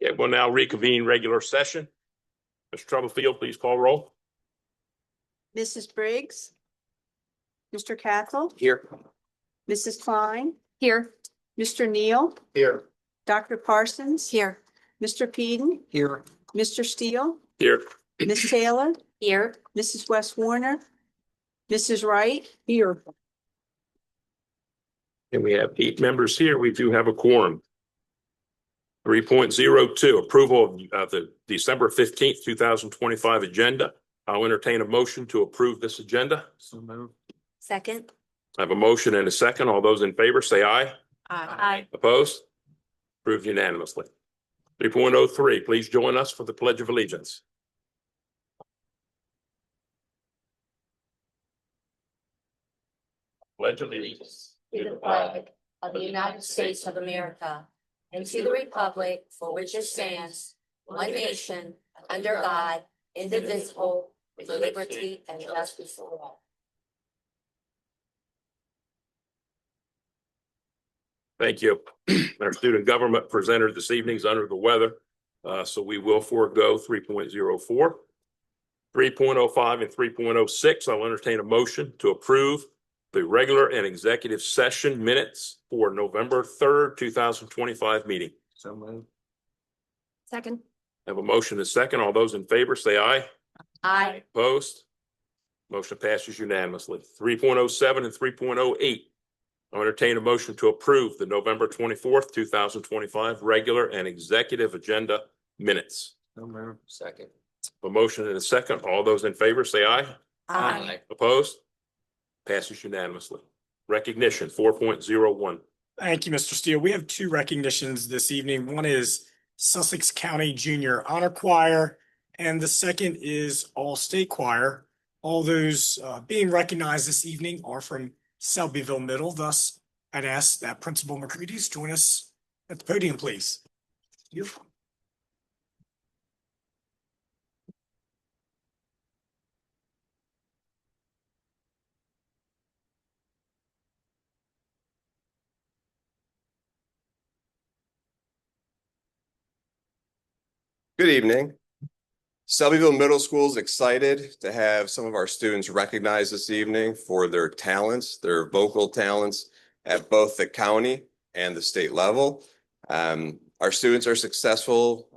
Okay, we'll now reconvene regular session. Mr. Troublefield, please call roll. Mrs. Briggs, Mr. Cathell, Here. Mrs. Klein, Here. Mr. Neal, Here. Dr. Parsons, Here. Mr. Peden, Here. Mr. Steele, Here. Miss Taylor, Here. Mrs. West Warner, Mrs. Wright, here. And we have 8 members here. We do have a quorum. 3.02, approval of the December 15th, 2025 agenda. I'll entertain a motion to approve this agenda. So moved. Second. I have a motion and a second. All those in favor say aye. Aye. Opposed? Approved unanimously. 3.03, please join us for the Pledge of Allegiance. Pledge allegiance To the flag of the United States of America and to the republic for which it stands, one nation, under God, indivisible, with liberty and justice for all. Thank you. Our student government presenter this evening is under the weather, so we will forego 3.04. 3.05 and 3.06, I'll entertain a motion to approve the regular and executive session minutes for November 3rd, 2025 meeting. So moved. Second. Have a motion and a second. All those in favor say aye. Aye. Opposed? Motion passes unanimously. 3.07 and 3.08. I'll entertain a motion to approve the November 24th, 2025 regular and executive agenda minutes. So moved. Second. A motion and a second. All those in favor say aye. Aye. Opposed? Passes unanimously. Recognition 4.01. Thank you, Mr. Steele. We have 2 recognitions this evening. One is Sussex County Junior Honor Choir, and the second is All State Choir. All those being recognized this evening are from Selbyville Middle. Thus, I'd ask that Principal McCready's join us at the podium, please. Beautiful. Good evening. Selbyville Middle School is excited to have some of our students recognized this evening for their talents, their vocal talents at both the county and the state level. Our students are successful,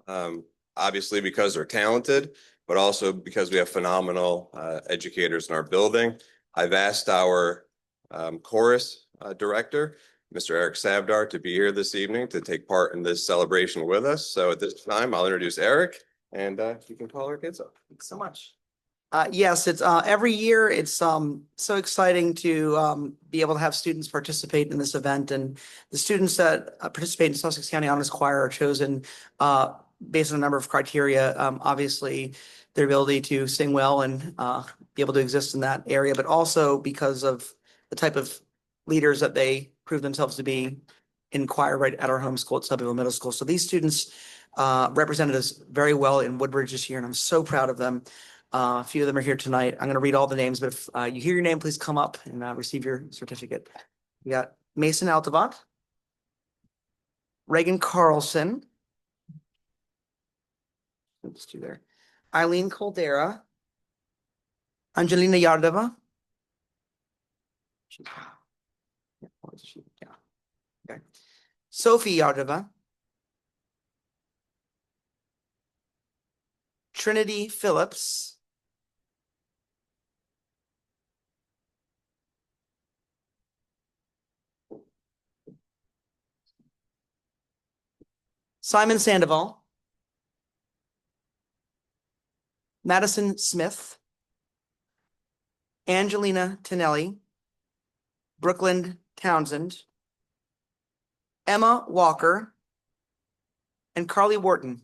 obviously because they're talented, but also because we have phenomenal educators in our building. I've asked our chorus director, Mr. Eric Savdar, to be here this evening to take part in this celebration with us. So at this time, I'll introduce Eric, and you can call our kids up. Thanks so much. Yes, it's every year. It's so exciting to be able to have students participate in this event, and the students that participate in Sussex County Honors Choir are chosen based on a number of criteria. Obviously, their ability to sing well and be able to exist in that area, but also because of the type of leaders that they prove themselves to be in choir right at our home school at Selbyville Middle School. So these students represented us very well in Woodbridge this year, and I'm so proud of them. A few of them are here tonight. I'm going to read all the names, but if you hear your name, please come up and receive your certificate. We got Mason Altavant, Reagan Carlson, let's do there, Eileen Caldera, Angelina Yardeva. Yeah. Okay. Sophie Yardeva, Trinity Phillips, Simon Sandoval, Madison Smith, Angelina Tonelli, Brooklyn Townsend, Emma Walker, and Carly Wharton.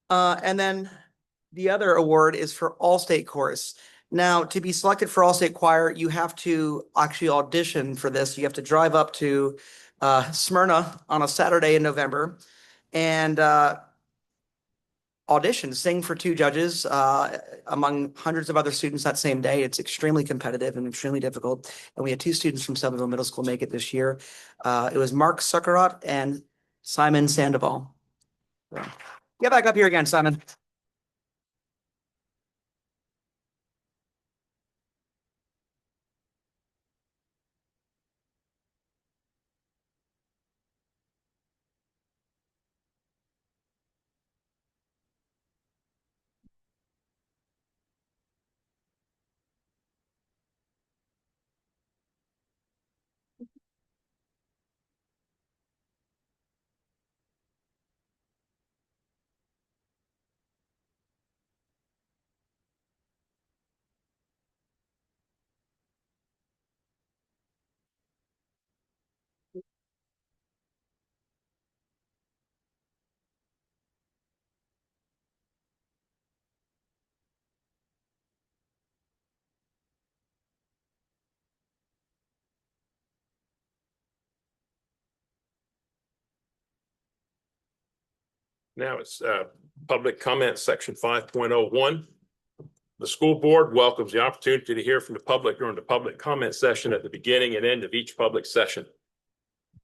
And then the other award is for All-State Chorus. Now, to be selected for All-State Choir, you have to actually audition for this. You have to drive up to Smyrna on a Saturday in November and audition, sing for two judges among hundreds of other students that same day. It's extremely competitive and extremely difficult. And we had two students from Shelbyville Middle School make it this year. It was Mark Suckerot and Simon Sandoval. So, get back up here again, Simon. Now it's public comment, section 5.01. The school board welcomes the opportunity to hear from the public during the public comment session at the beginning and end of each public session.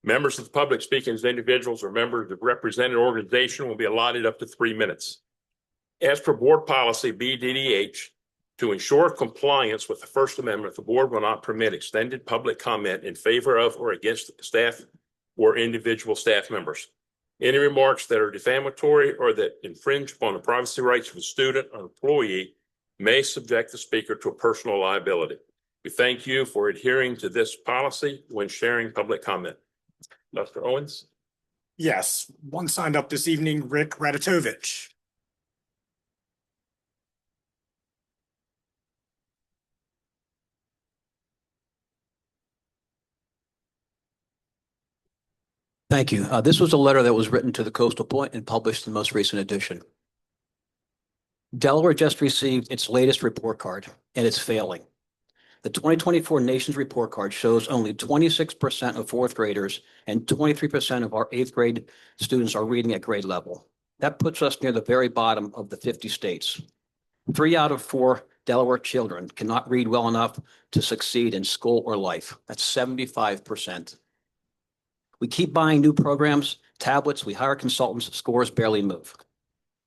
Members of the public speaking as individuals or members of represented organization will be allotted up to 3 minutes. As per board policy BDDH, to ensure compliance with the First Amendment, the board will not permit extended public comment in favor of or against staff or individual staff members. Any remarks that are defamatory or that infringe upon the privacy rights of a student or employee may subject the speaker to a personal liability. We thank you for adhering to this policy when sharing public comment. Dr. Owens? Yes, one signed up this evening, Rick Radatovich. Thank you. This was a letter that was written to the Coastal Point and published in the most recent edition. Delaware just received its latest report card, and it's failing. The 2024 Nations Report Card shows only 26% of fourth graders and 23% of our eighth grade students are reading at grade level. That puts us near the very bottom of the 50 states. 3 out of 4 Delaware children cannot read well enough to succeed in school or life. That's 75%. We keep buying new programs, tablets, we hire consultants, scores barely move.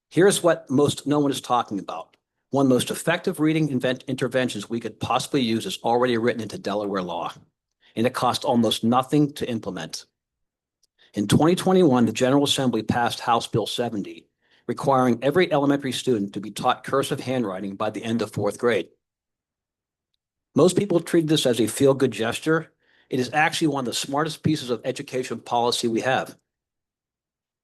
Here's what no one is talking about. One most effective reading interventions we could possibly use is already written into Delaware law, and it costs almost nothing to implement. In 2021, the General Assembly passed House Bill 70, requiring every elementary student to be taught cursive handwriting by the end of fourth grade. Most people treat this as a feel-good gesture. It is actually one of the smartest pieces of education policy we have.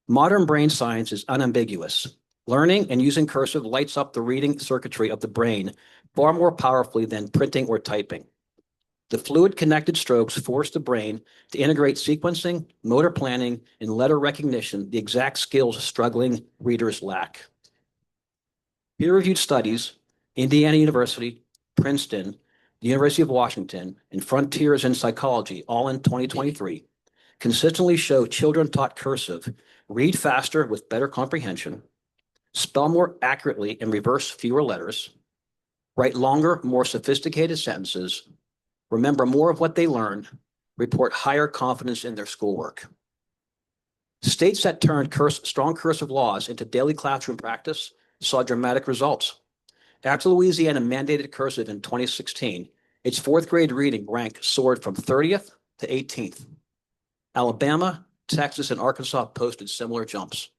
Modern brain science is unambiguous. Learning and using cursive lights up the reading circuitry of the brain far more powerfully than printing or typing. The fluid connected strokes force the brain to integrate sequencing, motor planning, and letter recognition, the exact skills struggling readers lack. Peer-reviewed studies, Indiana University, Princeton, the University of Washington, and Frontiers in Psychology, all in 2023, consistently show children taught cursive read faster with better comprehension, spell more accurately and reverse fewer letters, write longer, more sophisticated sentences, remember more of what they learn, report higher confidence in their schoolwork. States that turned strong cursive laws into daily classroom practice saw dramatic results. After Louisiana mandated cursive in 2016, its fourth grade reading rank soared from 30th to 18th. Alabama, Texas, and Arkansas posted similar jumps.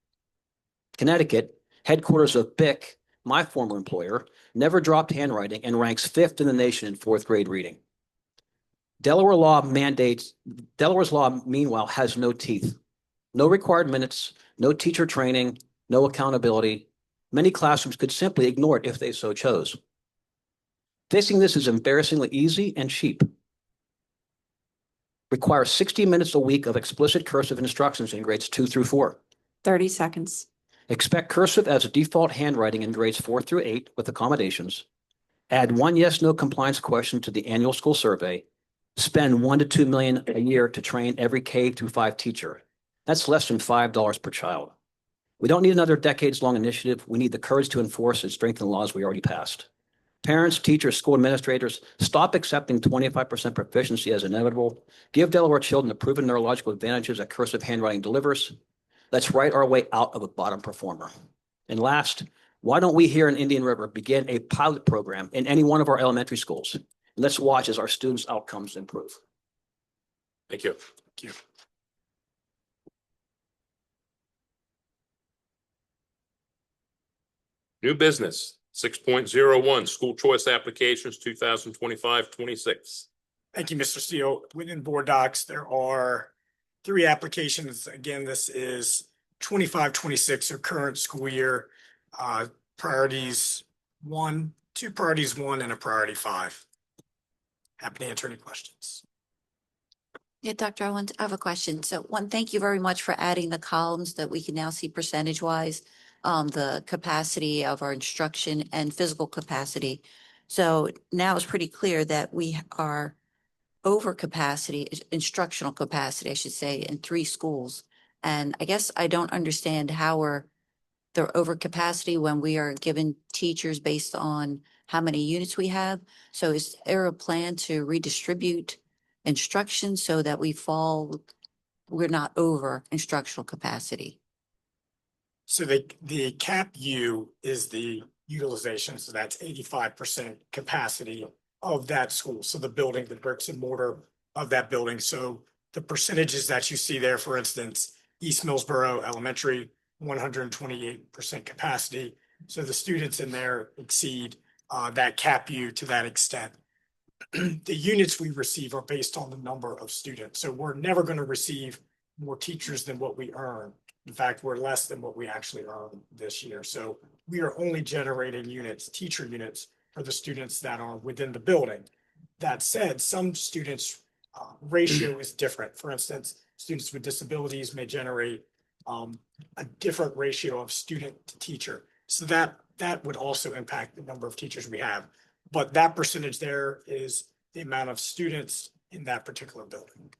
Connecticut, headquarters of BIC, my former employer, never dropped handwriting and ranks 5th in the nation in fourth grade reading. Delaware's law, meanwhile, has no teeth. No required minutes, no teacher training, no accountability. Many classrooms could simply ignore it if they so chose. Fixing this is embarrassingly easy and cheap. Requires 60 minutes a week of explicit cursive instructions in grades 2 through 4. 30 seconds. Expect cursive as a default handwriting in grades 4 through 8 with accommodations. Add one yes/no compliance question to the annual school survey. Spend $1 to $2 million a year to train every K-5 teacher. That's less than $5 per child. We don't need another decades-long initiative. We need the courage to enforce and strengthen the laws we already passed. Parents, teachers, school administrators, stop accepting 25% proficiency as inevitable. Give Delaware children the proven neurological advantages that cursive handwriting delivers. Let's write our way out of a bottom performer. And last, why don't we here in Indian River begin a pilot program in any one of our elementary schools? Let's watch as our students' outcomes improve. Thank you. Thank you. New business, 6.01, school choice applications, 2025-26. Thank you, Mr. Steele. Within board docs, there are 3 applications. Again, this is 25-26, or current school year. Priorities 1, 2 priorities 1, and a priority 5. Happy to answer any questions. Yeah, Dr. Owens, I have a question. So one, thank you very much for adding the columns that we can now see percentage wise, the capacity of our instruction and physical capacity. So now it's pretty clear that we are over capacity, instructional capacity, I should say, in 3 schools. And I guess I don't understand how they're over capacity when we are given teachers based on how many units we have. So is there a plan to redistribute instruction so that we're not over instructional capacity? So the cap U is the utilization, so that's 85% capacity of that school. So the building, the bricks and mortar of that building. So the percentages that you see there, for instance, East Millsboro Elementary, 128% capacity. So the students in there exceed that cap U to that extent. The units we receive are based on the number of students. So we're never going to receive more teachers than what we earn. In fact, we're less than what we actually earn this year. So we are only generating units, teacher units, for the students that are within the building. That said, some students' ratio is different. For instance, students with disabilities may generate a different ratio of student to teacher. So that would also impact the number of teachers we have. But that percentage there is the amount of students in that particular building.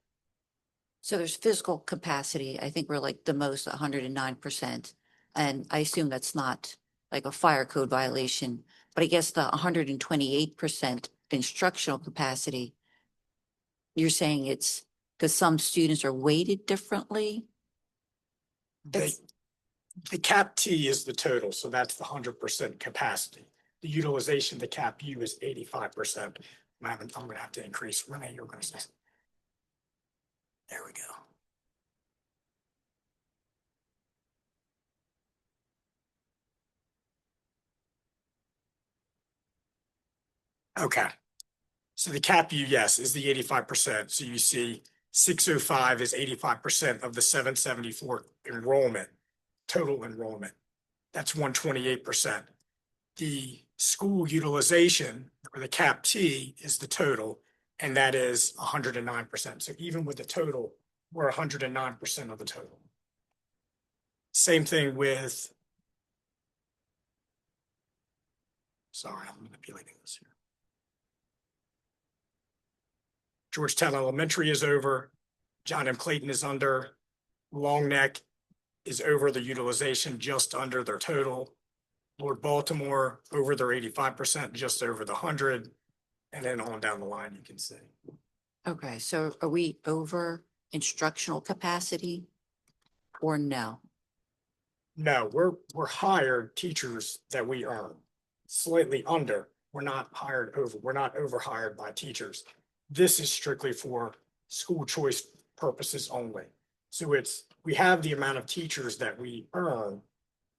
So there's physical capacity. I think we're like the most 109%. And I assume that's not like a fire code violation, but I guess the 128% instructional capacity, you're saying it's because some students are weighted differently? The cap T is the total, so that's the 100% capacity. The utilization, the cap U is 85%. I'm gonna have to increase. Renee, you're gonna say. There we go. Okay. So the cap U, yes, is the 85%. So you see 605 is 85% of the 774 enrollment, total enrollment. That's 128%. The school utilization, or the cap T, is the total, and that is 109%. So even with the total, we're 109% of the total. Same thing with, sorry, I'm manipulating this here. Georgetown Elementary is over. John M. Clayton is under. Long Neck is over the utilization, just under their total. Lord Baltimore over their 85%, just over the 100. And then on down the line, you can see. Okay, so are we over instructional capacity or no? No, we're hired teachers that we earn, slightly under. We're not hired over. We're not overhired by teachers. This is strictly for school choice purposes only. So we have the amount of teachers that we earn.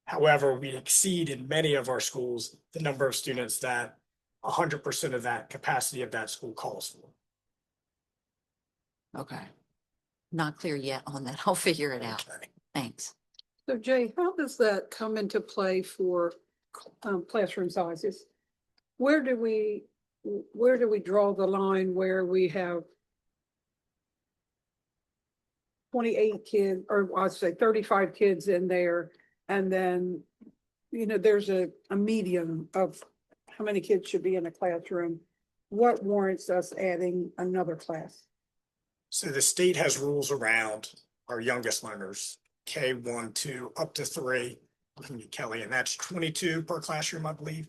However, we exceed in many of our schools the number of students that 100% of that capacity of that school calls for. Okay. Not clear yet on that. I'll figure it out. Okay. Thanks. So Jay, how does that come into play for classroom sizes? Where do we draw the line where we have 28 kids, or I'd say 35 kids in there, And then, there's a medium of how many kids should be in a classroom. What warrants us adding another class? So the state has rules around our youngest learners, K1, 2, up to 3, looking at Kelly, and that's 22 per classroom, I believe.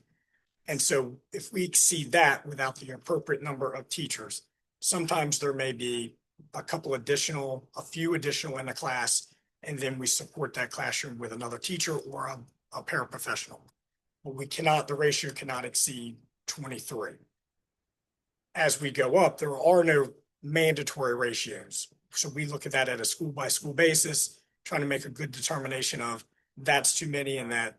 And so if we exceed that without the appropriate number of teachers, sometimes there may be a few additional in a class, and then we support that classroom with another teacher or a paraprofessional. But the ratio cannot exceed 23. As we go up, there are no mandatory ratios. So we look at that at a school by school basis, trying to make a good determination of that's too many in that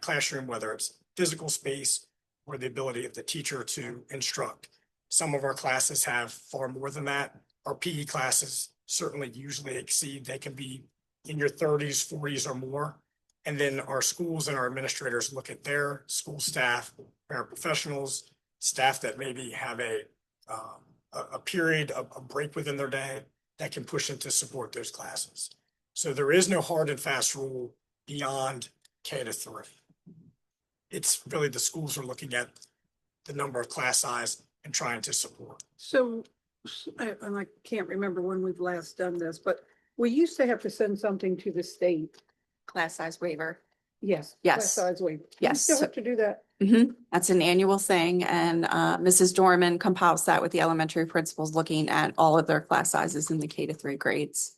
classroom, whether it's physical space or the ability of the teacher to instruct. Some of our classes have far more than that. Our PE classes certainly usually exceed, they can be in your 30s, 40s or more. And then our schools and our administrators look at their school staff, paraprofessionals, staff that maybe have a period, a break within their day that can push in to support those classes. So there is no hard and fast rule beyond K-3. It's really the schools are looking at the number of class size and trying to support. So, and I can't remember when we've last done this, but we used to have to send something to the state. Class size waiver. Yes. Yes. Class size waiver. We Yes. still have to do that. That's an annual thing, and Mrs. Dorman compiles that with the elementary principals looking at all of their class sizes in the K-3 grades.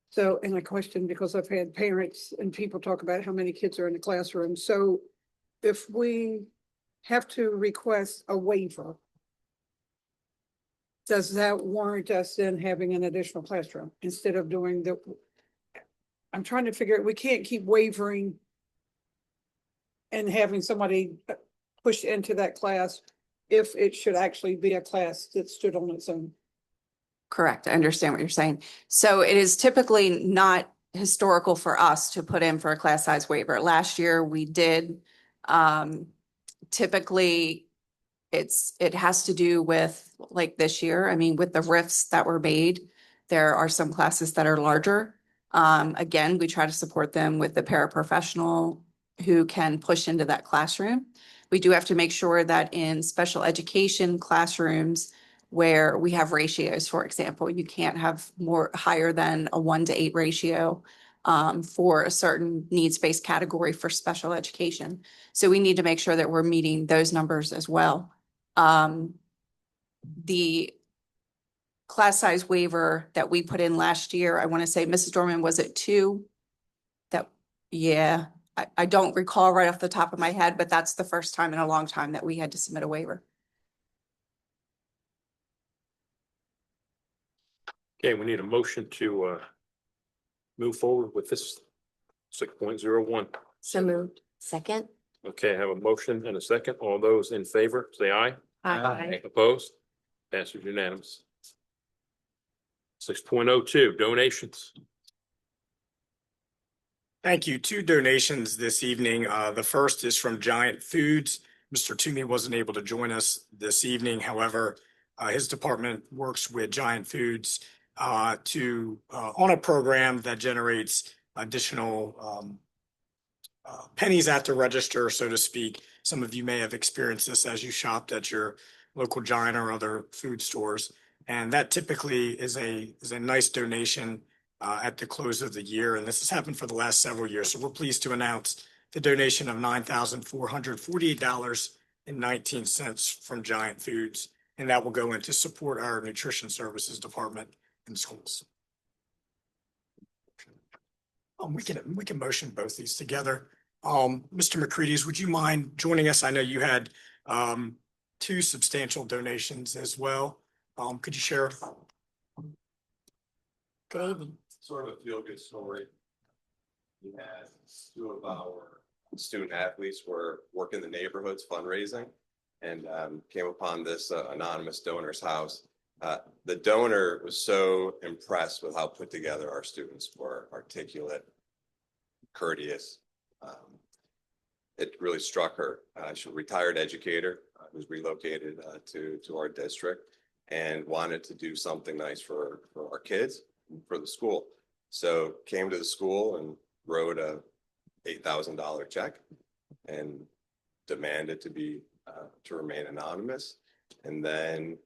So, and a question, because I've had parents and people talk about how many kids are in the classroom. So if we have to request a waiver, does that warrant us then having an additional classroom instead of doing I'm trying to figure, we can't keep wavering and having somebody pushed into that class if it should actually be a class that stood on its own. Correct. I understand what you're saying. So it is typically not historical for us to put in for a class size waiver. Last year we did. Typically it has to do with, like this year, I mean, with the RIFs that were made, there are some classes that are larger. Again, we try to support them with the paraprofessional who can push into that classroom. We do have to make sure that in special education classrooms where we have ratios, for example, you can't have higher than a 1-to-8 ratio for a certain needs-based category for special education. So we need to make sure that we're meeting those numbers as well. The class size waiver that we put in last year, I want to say, Mrs. Dorman, was it 2? I don't recall right off the top of my head, but that's the first time in a long time that we had to submit a waiver. Okay, we need a motion to move forward with this 6.01. So moved. Second? Okay, I have a motion and a second. All those in favor, say aye. Aye. Opposed? Passes unanimous. 6.02, donations. Thank you. 2 donations this evening. The first is from Giant Foods. Mr. Toomey wasn't able to join us this evening. However, his department works with Giant Foods on a program that generates additional pennies at the register, so to speak. Some of you may have experienced this as you shopped at your local Giant or other food stores. And that typically is a nice donation at the close of the year. And this has happened for the last several years. So we're pleased to announce the donation of $9,448.19 from Giant Foods. And that will go into support our nutrition services department in schools. We can motion both these together. Mr. McCready, would you mind joining us? I know you had 2 substantial donations as well. Could you share? Good evening. Sort of a feel-good story. We had 2 of our student athletes were working the neighborhoods fundraising and came upon this anonymous donor's house. The donor was so impressed with how put together our students were, articulate, courteous. It really struck her. She's a retired educator who's relocated to our district and wanted to do something nice for our kids, for the school. So came to the school and wrote a $8,000 check and demanded to remain anonymous. And then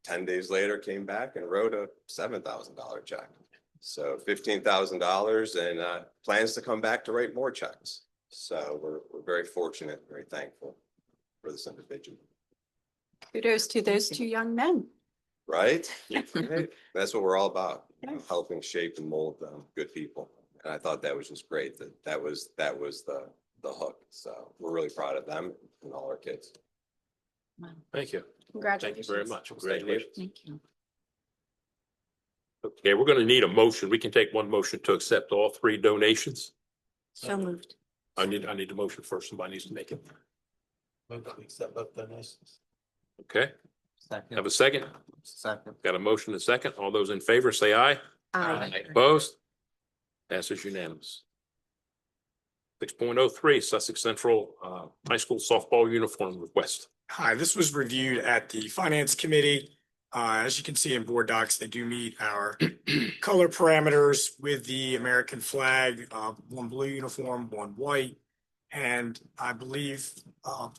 10 days later came back and wrote a $7,000 check. So $15,000 and plans to come back to write more checks. So we're very fortunate, very thankful for this individual. Kudos to those two young men. Right? Right. That's what we're all about, helping shape and mold good people. And I thought that was just great that was the hook. So we're really proud of them and all our kids. Thank you. Congratulations. Thank you very much. Congratulations. Thank you. Okay, we're going to need a motion. We can take one motion to accept all three donations. So moved. I need a motion first. Somebody needs to make it. Okay, have a second? Second. Got a motion and a second. All those in favor say aye. Aye. Opposed? Passes unanimous. 6.03 Sussex Central High School softball uniform request. Hi, this was reviewed at the Finance Committee. As you can see in board docs, they do meet our color parameters with the American flag, one blue uniform, one white. And I believe,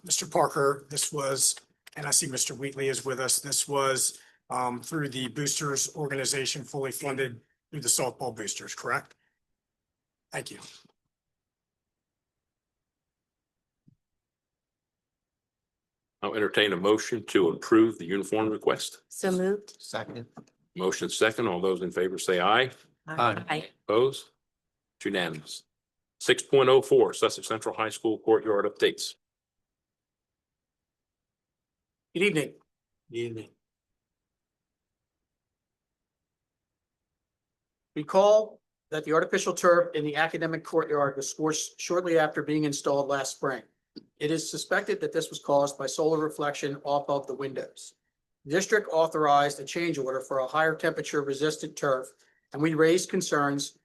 Mr. Parker, this was, and I see Mr. Wheatley is with us. This was through the Boosters organization, fully funded through the softball boosters, correct? Thank you. I'll entertain a motion to approve the uniform request. So moved. Second. Motion second. All those in favor say aye. Aye. Opposed? It's unanimous. 6.04 Sussex Central High School courtyard updates. Good evening. Good evening. Recall that the artificial turf in the academic courtyard was forced shortly after being installed last spring. It is suspected that this was caused by solar reflection off of the windows. The district authorized a change order for a higher temperature resistant turf, and we raised concerns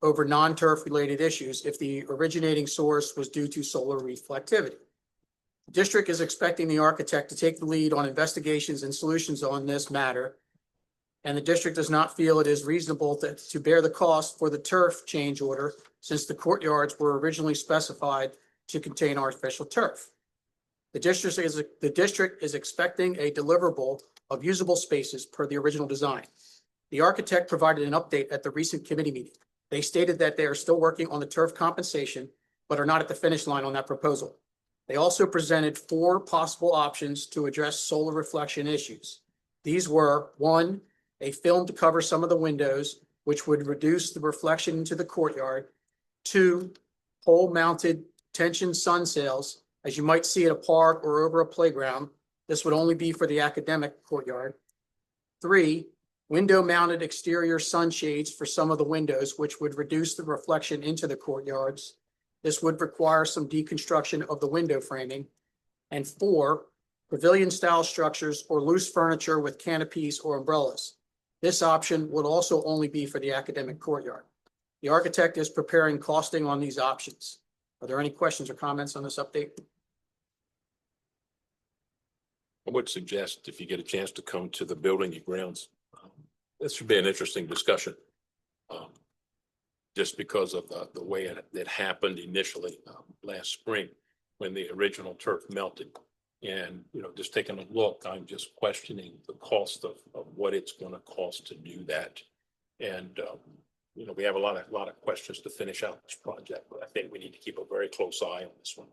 over non-turf related issues if the originating source was due to solar reflectivity. The district is expecting the architect to take the lead on investigations and solutions on this matter, and the district does not feel it is reasonable to bear the cost for the turf change order since the courtyards were originally specified to contain artificial turf. The district is expecting a deliverable of usable spaces per the original design. The architect provided an update at the recent committee meeting. They stated that they are still working on the turf compensation, but are not at the finish line on that proposal. They also presented 4 possible options to address solar reflection issues. These were: 1, a film to cover some of the windows, which would reduce the reflection into the courtyard; 2, pole-mounted tension sun sails, as you might see at a park or over a playground. This would only be for the academic courtyard. 3, window-mounted exterior sunshades for some of the windows, which would reduce the reflection into the courtyards. This would require some deconstruction of the window framing. And 4, pavilion-style structures or loose furniture with canopies or umbrellas. This option would also only be for the academic courtyard. The architect is preparing costing on these options. Are there any questions or comments on this update? I would suggest if you get a chance to come to the building and grounds, this should be an interesting discussion. Just because of the way it happened initially last spring when the original turf melted. And, just taking a look, I'm just questioning the cost of what it's going to cost to do that. And, we have a lot of questions to finish out this project, but I think we need to keep a very close eye on this one.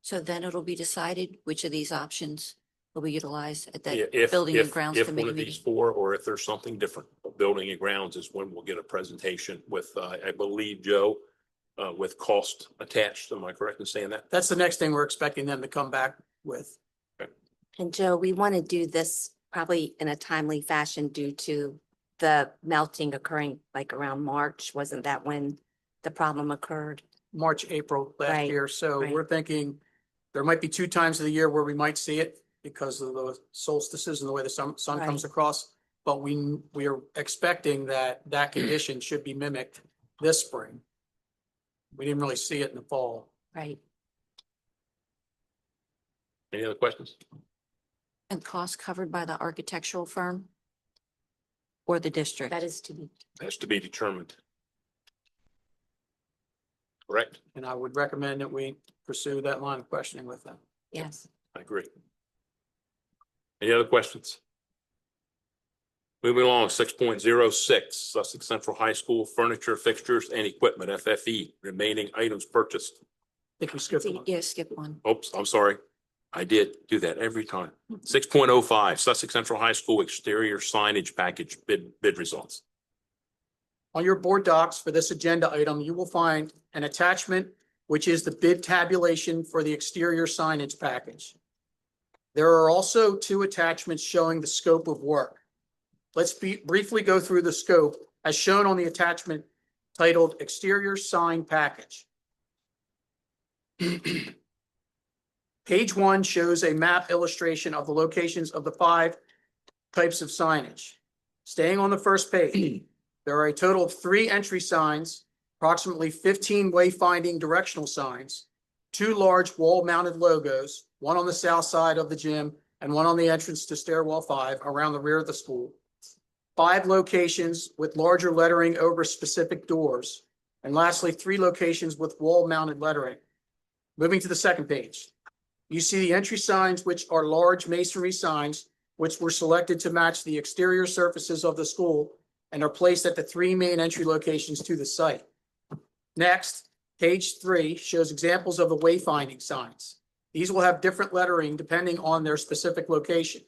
So then it'll be decided which of these options will be utilized at that If building and grounds if one committee of these meeting. 4, or if there's something different, building and grounds is when we'll get a presentation with, I believe, Joe, with cost attached. Am I correct in saying that? That's the next thing we're expecting them to come back with. And Joe, we want to do this probably in a timely fashion due to the melting occurring like around March. Wasn't that when the problem occurred? March, April last Right, year. So right. we're thinking there might be 2 times of the year where we might see it because of the solstices and the way the sun comes Right. across. But we are expecting that condition should be mimicked this spring. We didn't really see it in the fall. Right. Any other questions? And costs covered by the architectural firm or the district? That is to be. Has to be determined. correct? And I would recommend that we pursue that line of questioning with them. Yes. I agree. Any other questions? Moving along, 6.06, Sussex Central High School Furniture, Fixtures, and Equipment, FFE, remaining items purchased. I think we skipped one. Yeah, skip one. Oops, I'm sorry. I did do that every time. 6.05, Sussex Central High School Exterior Signage Package bid results. On your board docs for this agenda item, you will find an attachment, which is the bid tabulation for the exterior signage package. There are also two attachments showing the scope of work. Let's briefly go through the scope as shown on the attachment titled Exterior Sign Package. Page 1 shows a map illustration of the locations of the 5 types of signage. Staying on the first page, there are a total of 3 entry signs, approximately 15 wayfinding directional signs, 2 large wall-mounted logos, one on the south side of the gym and one on the entrance to stairwell 5 around the rear of the school, 5 locations with larger lettering over specific doors, and lastly, 3 locations with wall-mounted lettering. Moving to the second page, you see the entry signs, which are large masonry signs, which were selected to match the exterior surfaces of the school and are placed at the 3 main entry locations to the site. Next, page 3 shows examples of the wayfinding signs. These will have different lettering depending on their specific location.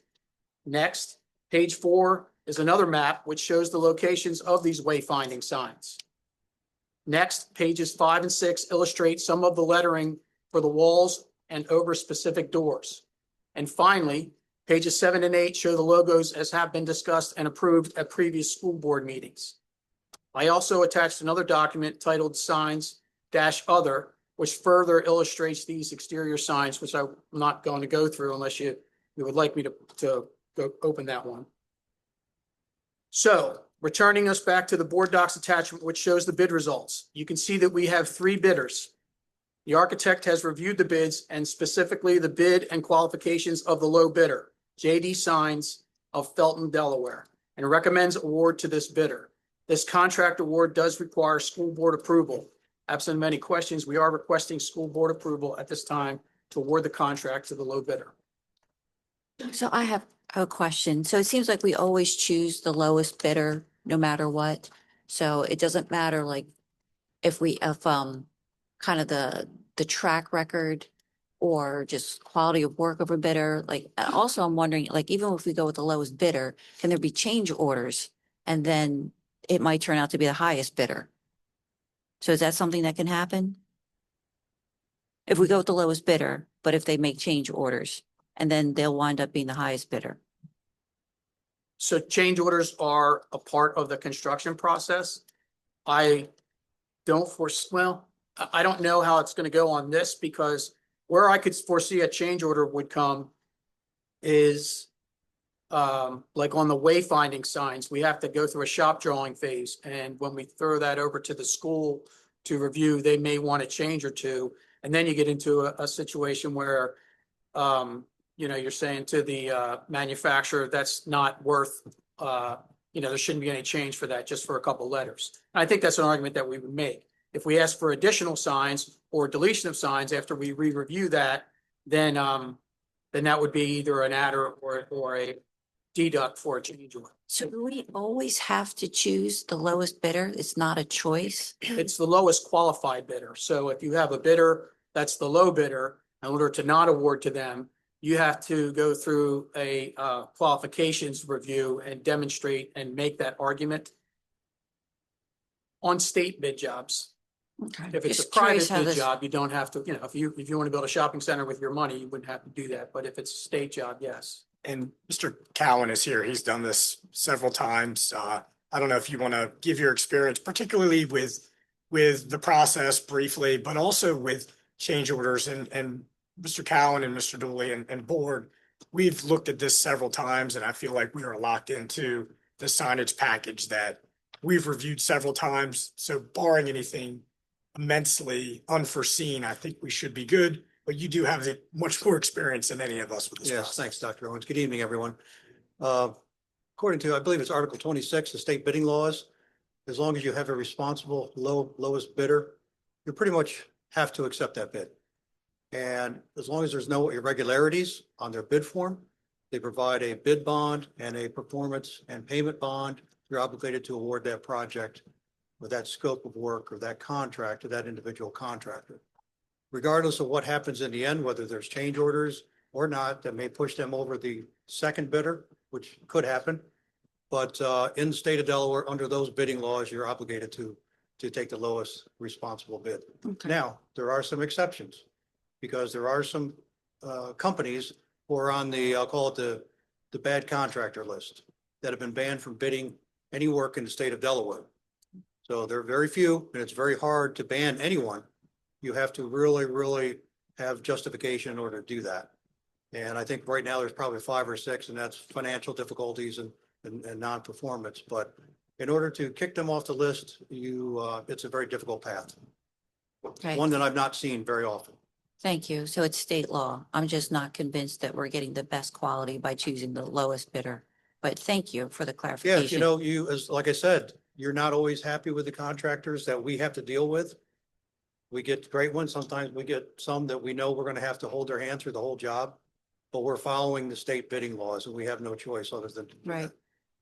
Next, page 4 is another map which shows the locations of these wayfinding signs. Next, pages 5 and 6 illustrate some of the lettering for the walls and over specific doors. And finally, pages 7 and 8 show the logos as have been discussed and approved at previous school board meetings. I also attached another document titled Signs-Other, which further illustrates these exterior signs, which I'm not going to go through unless you would like me to go open that one. So returning us back to the board docs attachment, which shows the bid results. You can see that we have 3 bidders. The architect has reviewed the bids and specifically the bid and qualifications of the low bidder, JD Signs of Felton, Delaware, and recommends award to this bidder. This contract award does require school board approval. Absent many questions, we are requesting school board approval at this time to award the contract to the low bidder. So I have a question. So it seems like we always choose the lowest bidder, no matter what. So it doesn't matter like if kind of the track record or just quality of work of a bidder. Like also I'm wondering, like even if we go with the lowest bidder, can there be change orders? And then it might turn out to be the highest bidder. So is that something that can happen? If we go with the lowest bidder, but if they make change orders and then they'll wind up being the highest bidder. So change orders are a part of the construction process. I don't know how it's going to go on this because where I could foresee a change order would come is like on the wayfinding signs, we have to go through a shop drawing phase. And when we throw that over to the school to review, they may want a change or two. And then you get into a situation where, you're saying to the manufacturer, that's not worth, there shouldn't be any change for that, just for a couple letters. And I think that's an argument that we would make. If we ask for additional signs or deletion of signs after we re-review that, then that would be either an add or a deduct for a change order. So do we always have to choose the lowest bidder? It's not a choice? It's the lowest qualified bidder. So if you have a bidder that's the low bidder, in order to not award to them, you have to go through a qualifications review and demonstrate and make that argument on state bid jobs. Okay. If it's a Just curious private how bid this- job, you don't have to, if you want to build a shopping center with your money, you wouldn't have to do that. But if it's a state job, yes. And Mr. Cowan is here. He's done this several times. I don't know if you want to give your experience, particularly with the process briefly, but also with change orders and Mr. Cowan and Mr. Dooley and board. We've looked at this several times and I feel like we are locked into the signage package that we've reviewed several times. So barring anything immensely unforeseen, I think we should be good. But you do have much more experience than any of us with this Yes, process. thanks, Dr. Owens. Good evening, everyone. According to, I believe it's Article 26, the state bidding laws, as long as you have a responsible lowest bidder, you pretty much have to accept that bid. And as long as there's no irregularities on their bid form, they provide a bid bond and a performance and payment bond. You're obligated to award that project with that scope of work or that contract to that individual contractor. Regardless of what happens in the end, whether there's change orders or not, that may push them over the second bidder, which could happen. But in the state of Delaware, under those bidding laws, you're obligated to take the lowest responsible bid. Okay. Now, there are some exceptions because there are some companies who are on the, I'll call it the bad contractor list that have been banned from bidding any work in the state of Delaware. So there are very few, and it's very hard to ban anyone. You have to really, really have justification in order to do that. And I think right now there's probably 5 or 6, and that's financial difficulties and non-performance. But in order to kick them off the list, it's a very difficult path. Right. One that I've not seen very often. Thank you. So it's state law. I'm just not convinced that we're getting the best quality by choosing the lowest bidder. But thank you for the Yeah, clarification. like I said, you're not always happy with the contractors that we have to deal with. We get great ones. Sometimes we get some that we know we're going to have to hold their hand through the whole job. But we're following the state bidding laws and we have no choice other than to do that. Right.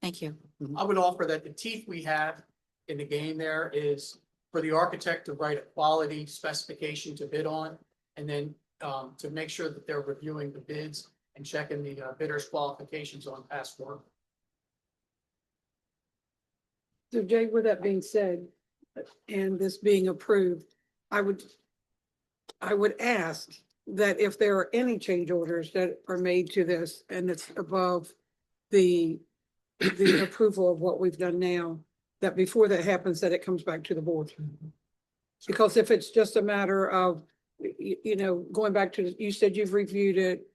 Thank you. I would offer that the teeth we have in the game there is for the architect to write a quality specification to bid on. And then to make sure that they're reviewing the bids and checking the bidder's qualifications on past work. So Jay, with that being said, and this being approved, I would ask that if there are any change orders that are made to this and it's above the approval of what we've done now, that before that happens, that it comes back to the board. Because if it's just a matter of, going back to, you said you've reviewed it,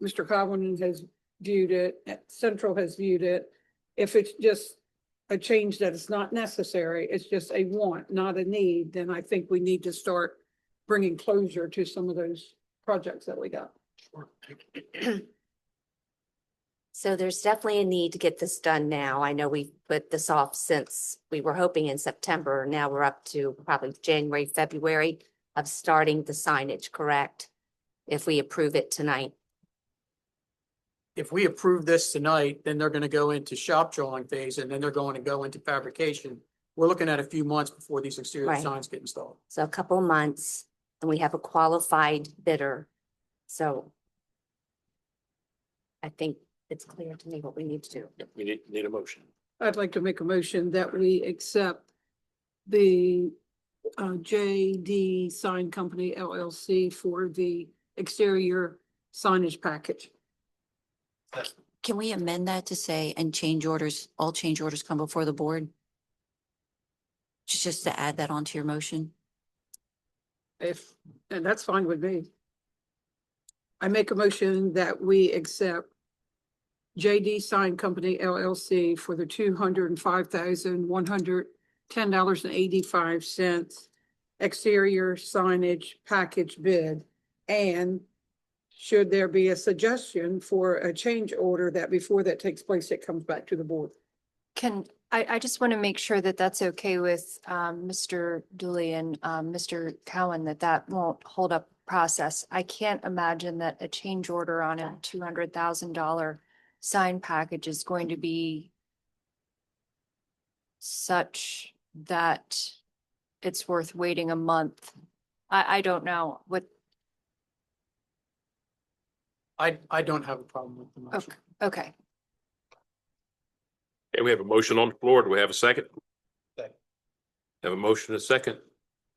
Mr. Cowan has viewed it, Central has viewed it. If it's just a change that is not necessary, it's just a want, not a need, then I think we need to start bringing closure to some of those projects that we got. So there's definitely a need to get this done now. I know we've put this off since we were hoping in September. Now we're up to probably January, February of starting the signage, correct? If we approve it tonight. If we approve this tonight, then they're going to go into shop drawing phase and then they're going to go into fabrication. We're looking at a few months before these exterior Right. signs get installed. So a couple of months and we have a qualified bidder. So I think it's clear to me what we need to do. We need a motion. I'd like to make a motion that we accept the JD Sign Company LLC for the exterior signage package. Can we amend that to say, and change orders, all change orders come before the board? Just to add that onto your motion? And that's fine with me. I make a motion that we accept JD Sign Company LLC for the $205,110.85 exterior signage package bid. And should there be a suggestion for a change order, that before that takes place, it comes back to the board? I just want to make sure that that's okay with Mr. Dooley and Mr. Cowan, that won't hold up process. I can't imagine that a change order on a $200,000 sign package is going to be such that it's worth waiting a month. I don't know what. I don't have a problem with the motion. Okay. Okay, we have a motion on the floor. Do we have a second? Second. Have a motion and a second.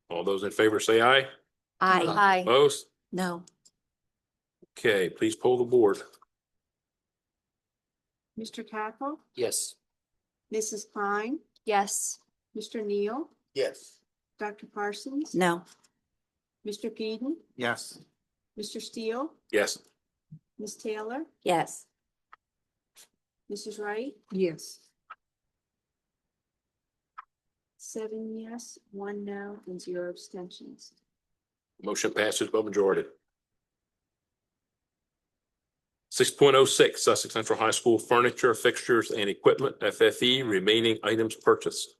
All those in favor say aye. Aye. Opposed? No. Okay, please poll the board. Mr. Cackle, Yes. Mrs. Klein, Yes. Mr. Neal, Yes. Dr. Parsons, No. Mr. Peden, Yes. Mr. Steele, Yes. Ms. Taylor, Yes. Mrs. Wright, Yes. 7 yes, 1 no, and 0 abstentions. Motion passes by majority. 6.06 Sussex Central High School Furniture, Fixtures, and Equipment, FFE, remaining items purchased.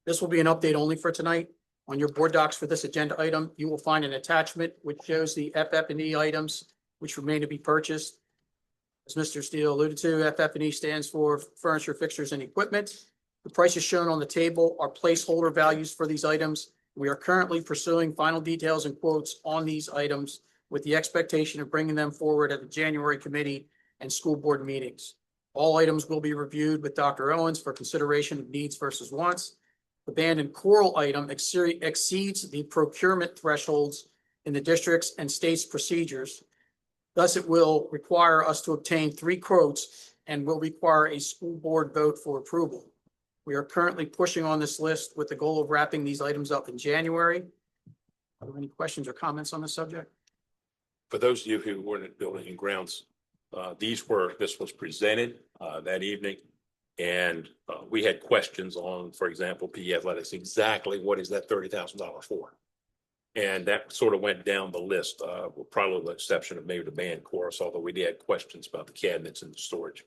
This will be an update only for tonight. On your board docs for this agenda item, you will find an attachment which shows the FF&E items which remain to be purchased. As Mr. Steele alluded to, FF&E stands for furniture, fixtures, and equipment. The prices shown on the table are placeholder values for these items. We are currently pursuing final details and quotes on these items with the expectation of bringing them forward at the January committee and school board meetings. All items will be reviewed with Dr. Owens for consideration of needs versus wants. The band and choral item exceeds the procurement thresholds in the district's and state's procedures. Thus, it will require us to obtain 3 quotes and will require a school board vote for approval. We are currently pushing on this list with the goal of wrapping these items up in January. Are there any questions or comments on this subject? For those of you who weren't at Building and Grounds, this was presented that evening. And we had questions on, for example, PE athletics, exactly what is that $30,000 for? And that sort of went down the list, with probably the exception of maybe the band chorus, although we did have questions about the cabinets and the storage.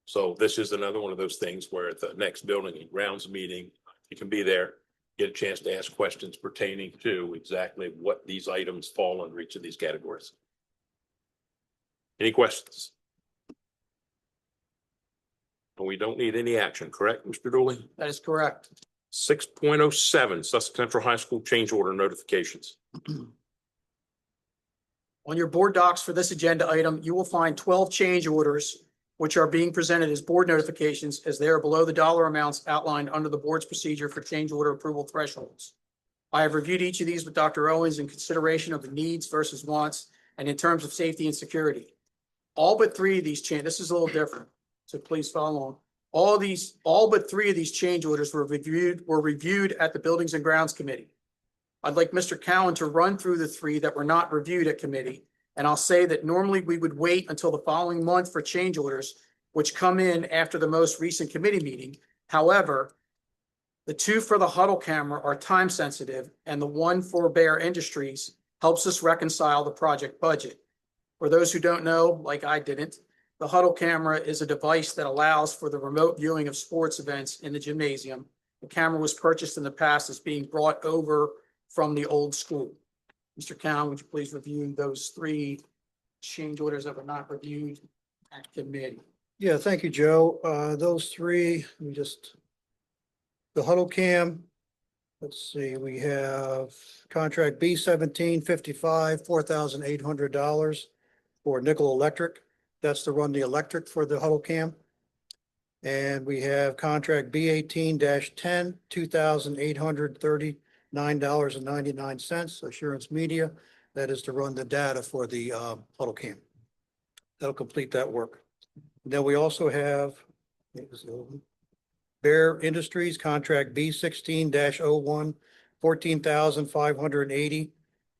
So this is another one of those things where at the next Building and Grounds meeting, you can be there, get a chance to ask questions pertaining to exactly what these items fall under each of these categories. Any questions? And we don't need any action, correct, Mr. Dooley? That is correct. 6.07, Sussex Central High School change order notifications. On your board docs for this agenda item, you will find 12 change orders, which are being presented as board notifications as they are below the dollar amounts outlined under the board's procedure for change order approval thresholds. I have reviewed each of these with Dr. Owens in consideration of the needs versus wants and in terms of safety and security. All but 3 of these this is a little different, so please follow along. All but 3 of these change orders were reviewed at the Buildings and Grounds Committee. I'd like Mr. Cowan to run through the 3 that were not reviewed at committee. And I'll say that normally we would wait until the following month for change orders, which come in after the most recent committee meeting. However, the 2 for the huddle camera are time sensitive, and the 1 for Bear Industries helps us reconcile the project budget. For those who don't know, like I didn't, the huddle camera is a device that allows for the remote viewing of sports events in the gymnasium. The camera was purchased in the past as being brought over from the old school. Mr. Cowan, would you please review those 3 change orders that were not reviewed at committee? Yeah, thank you, Joe. Those 3, the huddle cam. Let's see, we have contract B1755, $4,800 for Nickel Electric. That's to run the electric for the huddle cam. And we have contract B18-10, $2,839.99, Assurance Media. That is to run the data for the huddle cam. That'll complete that work. And then we also have Bear Industries, contract B16-01, $14,580.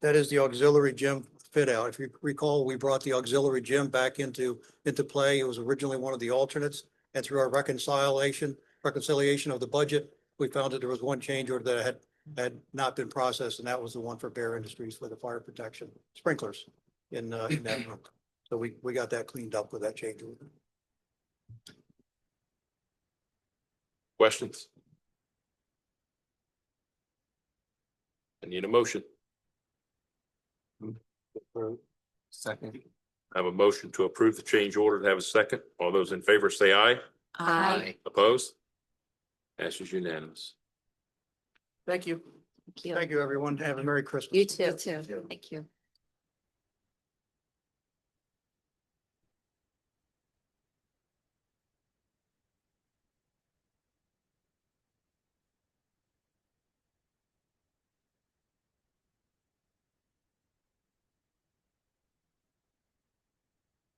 That is the auxiliary gym fit out. If you recall, we brought the auxiliary gym back into play. It was originally one of the alternates, and through our reconciliation of the budget, we found that there was 1 change order that had not been processed, and that was the one for Bear Industries for the fire protection sprinklers in that room. So we got that cleaned up with that change order. Questions? I need a motion. Second. I have a motion to approve the change order. To have a second. All those in favor say aye. Aye. Opposed? Passes unanimous. Thank you. Thank you. Thank you, everyone. Have a Merry Christmas. You too. Thank you.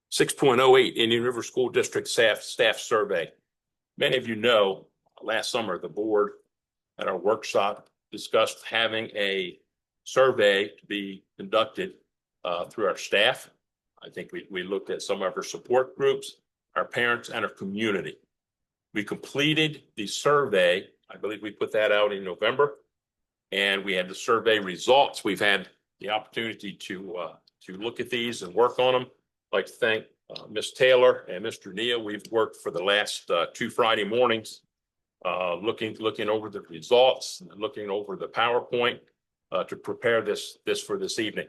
Six point oh eight Indian River School District staff survey. Many of you know, last summer, the board at our workshop discussed having a survey to be conducted through our staff. I think we looked at some of our support groups, our parents, and our community. We completed the survey. I believe we put that out in November, and we had the survey results. We've had the opportunity to look at these and work on them. I'd like to thank Ms. Taylor and Mr. Nia. We've worked for the last 2 Friday mornings looking over the results, looking over the PowerPoint to prepare this for this evening.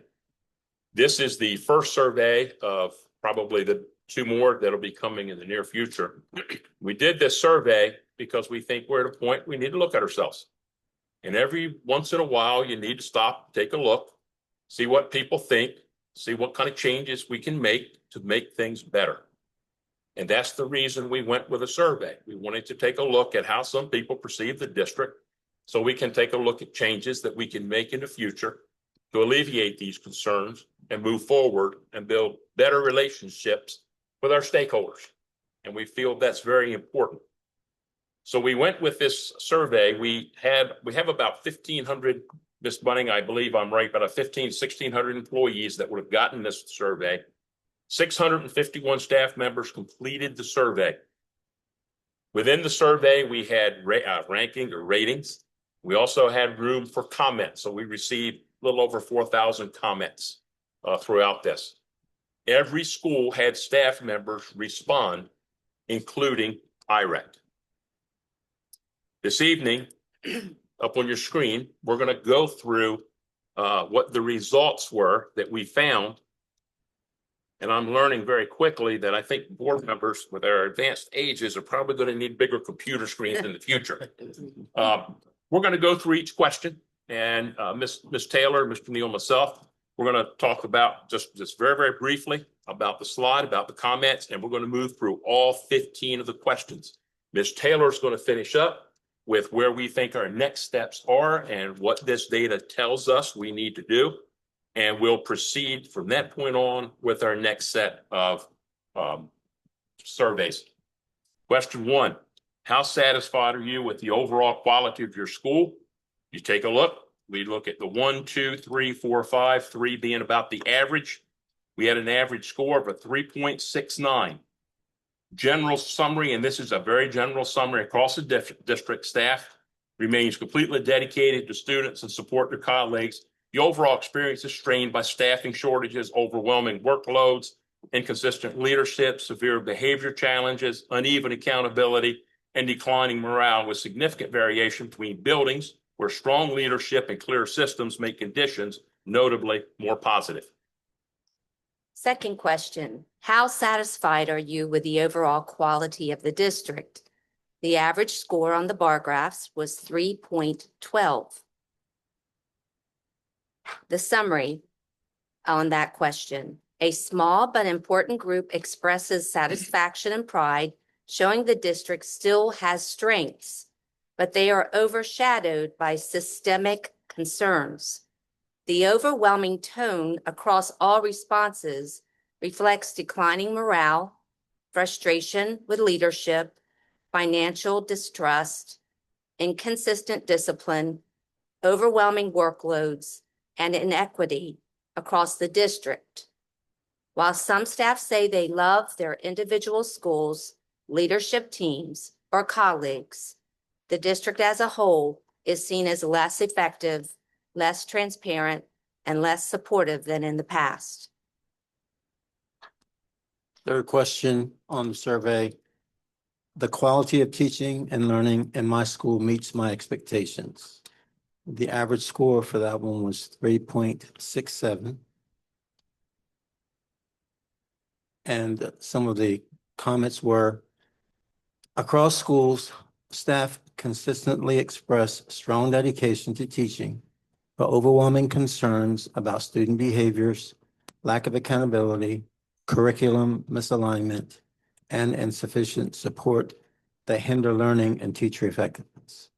This is the first survey of probably the two more that'll be coming in the near future. We did this survey because we think we're at a point we need to look at ourselves. And every once in a while, you need to stop, take a look, see what people think, see what kind of changes we can make to make things better. And that's the reason we went with a survey. We wanted to take a look at how some people perceive the district so we can take a look at changes that we can make in the future to alleviate these concerns and move forward and build better relationships with our stakeholders. And we feel that's very important. So we went with this survey. We have about 1,500, Ms. Bunning, I believe I'm right, about 1,600 employees that would have gotten this survey. 651 staff members completed the survey. Within the survey, we had ranking or ratings. We also had room for comments. So we received a little over 4,000 comments throughout this. Every school had staff members respond, including IREC. This evening, up on your screen, we're going to go through what the results were that we found. And I'm learning very quickly that I think board members with their advanced ages are probably going to need bigger computer screens in the future. We're going to go through each question, and Ms. Taylor, Mr. Neal, myself, we're going to talk about just very, very briefly about the slide, about the comments, and we're going to move through all 15 of the questions. Ms. Taylor is going to finish up with where we think our next steps are and what this data tells us we need to do. And we'll proceed from that point on with our next set of surveys. Question 1, how satisfied are you with the overall quality of your school? You take a look. We look at the 1, 2, 3, 4, 5, 3 being about the average. We had an average score of a 3.69. General summary, and this is a very general summary across the district, staff remains completely dedicated to students and support their colleagues. The overall experience is strained by staffing shortages, overwhelming workloads, inconsistent leadership, severe behavior challenges, uneven accountability, and declining morale, with significant variation between buildings where strong leadership and clear systems make conditions notably more positive. Second question, how satisfied are you with the overall quality of the district? The average score on the bar graphs was 3.12. The summary on that question, a small but important group expresses satisfaction and pride, showing the district still has strengths, but they are overshadowed by systemic concerns. The overwhelming tone across all responses reflects declining morale, frustration with leadership, financial distrust, inconsistent discipline, overwhelming workloads, and inequity across the district. While some staff say they love their individual schools, leadership teams, or colleagues, the district as a whole is seen as less effective, less transparent, and less supportive than in the past. Third question on the survey. The quality of teaching and learning in my school meets my expectations. The average score for that one was 3.67. And some of the comments were, across schools, staff consistently express strong dedication to teaching, but overwhelming concerns about student behaviors, lack of accountability, curriculum misalignment, and insufficient support that hinder learning and teacher effectiveness.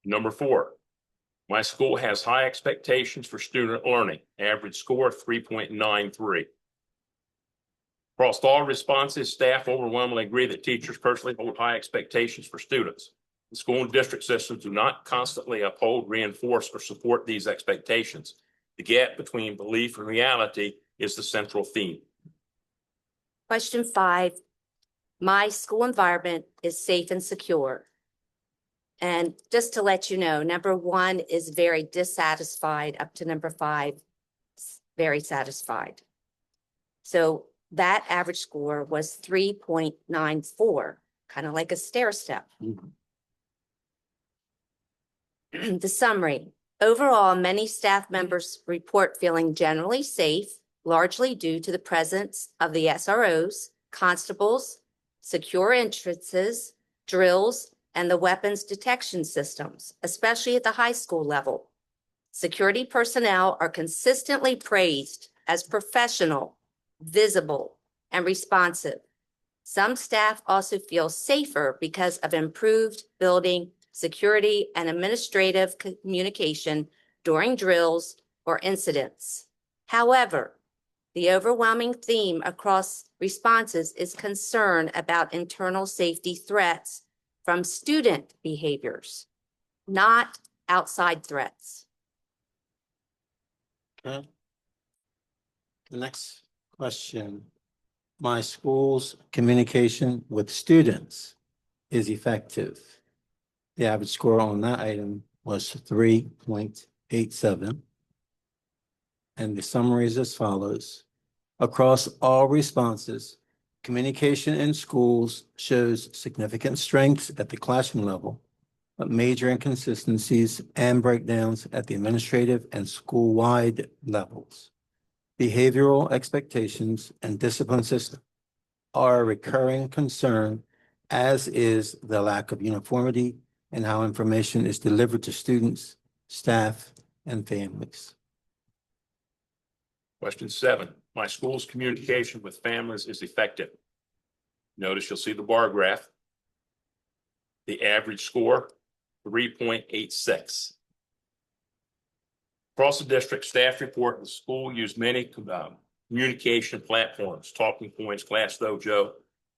Number 4, my school has high expectations for student learning, average score 3.93. Across all responses, staff overwhelmingly agree that teachers personally hold high expectations for students. The school and district systems do not constantly uphold, reinforce, or support these expectations. The gap between belief and reality is the central theme. Question 5, my school environment is safe and secure. And just to let you know, number 1 is very dissatisfied up to number 5, very satisfied. So that average score was 3.94. kind of like a stair step. Mhm. The summary. Overall, many staff members report feeling generally safe, largely due to the presence of the SROs, constables, secure entrances, drills, and the weapons detection systems, especially at the high school level. Security personnel are consistently praised as professional, visible, and responsive. Some staff also feel safer because of improved building security and administrative communication during drills or incidents. However, the overwhelming theme across responses is concern about internal safety threats from student behaviors, not outside threats. Okay. The next question. My school's communication with students is effective. The average score on that item was 3.87. And the summary is as follows. Across all responses, communication in schools shows significant strengths at the classroom level, but major inconsistencies and breakdowns at the administrative and school-wide levels. Behavioral expectations and discipline system are a recurring concern, as is the lack of uniformity in how information is delivered to students, staff, and families. Question 7, my school's communication with families is effective. Notice you'll see the bar graph. The average score, 3.86. Across the district, staff report the school used many communication platforms, talking points, Class Dojo,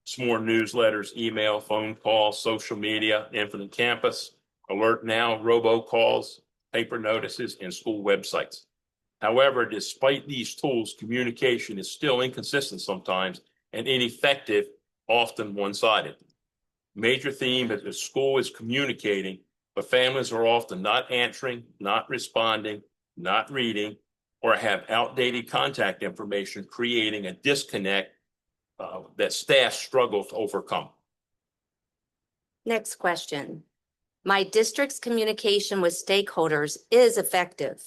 SMORE newsletters, email, phone calls, social media, Infinite Campus, Alert Now, robocalls, paper notices, and school websites. However, despite these tools, communication is still inconsistent sometimes and ineffective, often one-sided. Major theme is the school is communicating, but families are often not answering, not responding, not reading, or have outdated contact information, creating a disconnect that staff struggle to overcome. Next question. My district's communication with stakeholders is effective.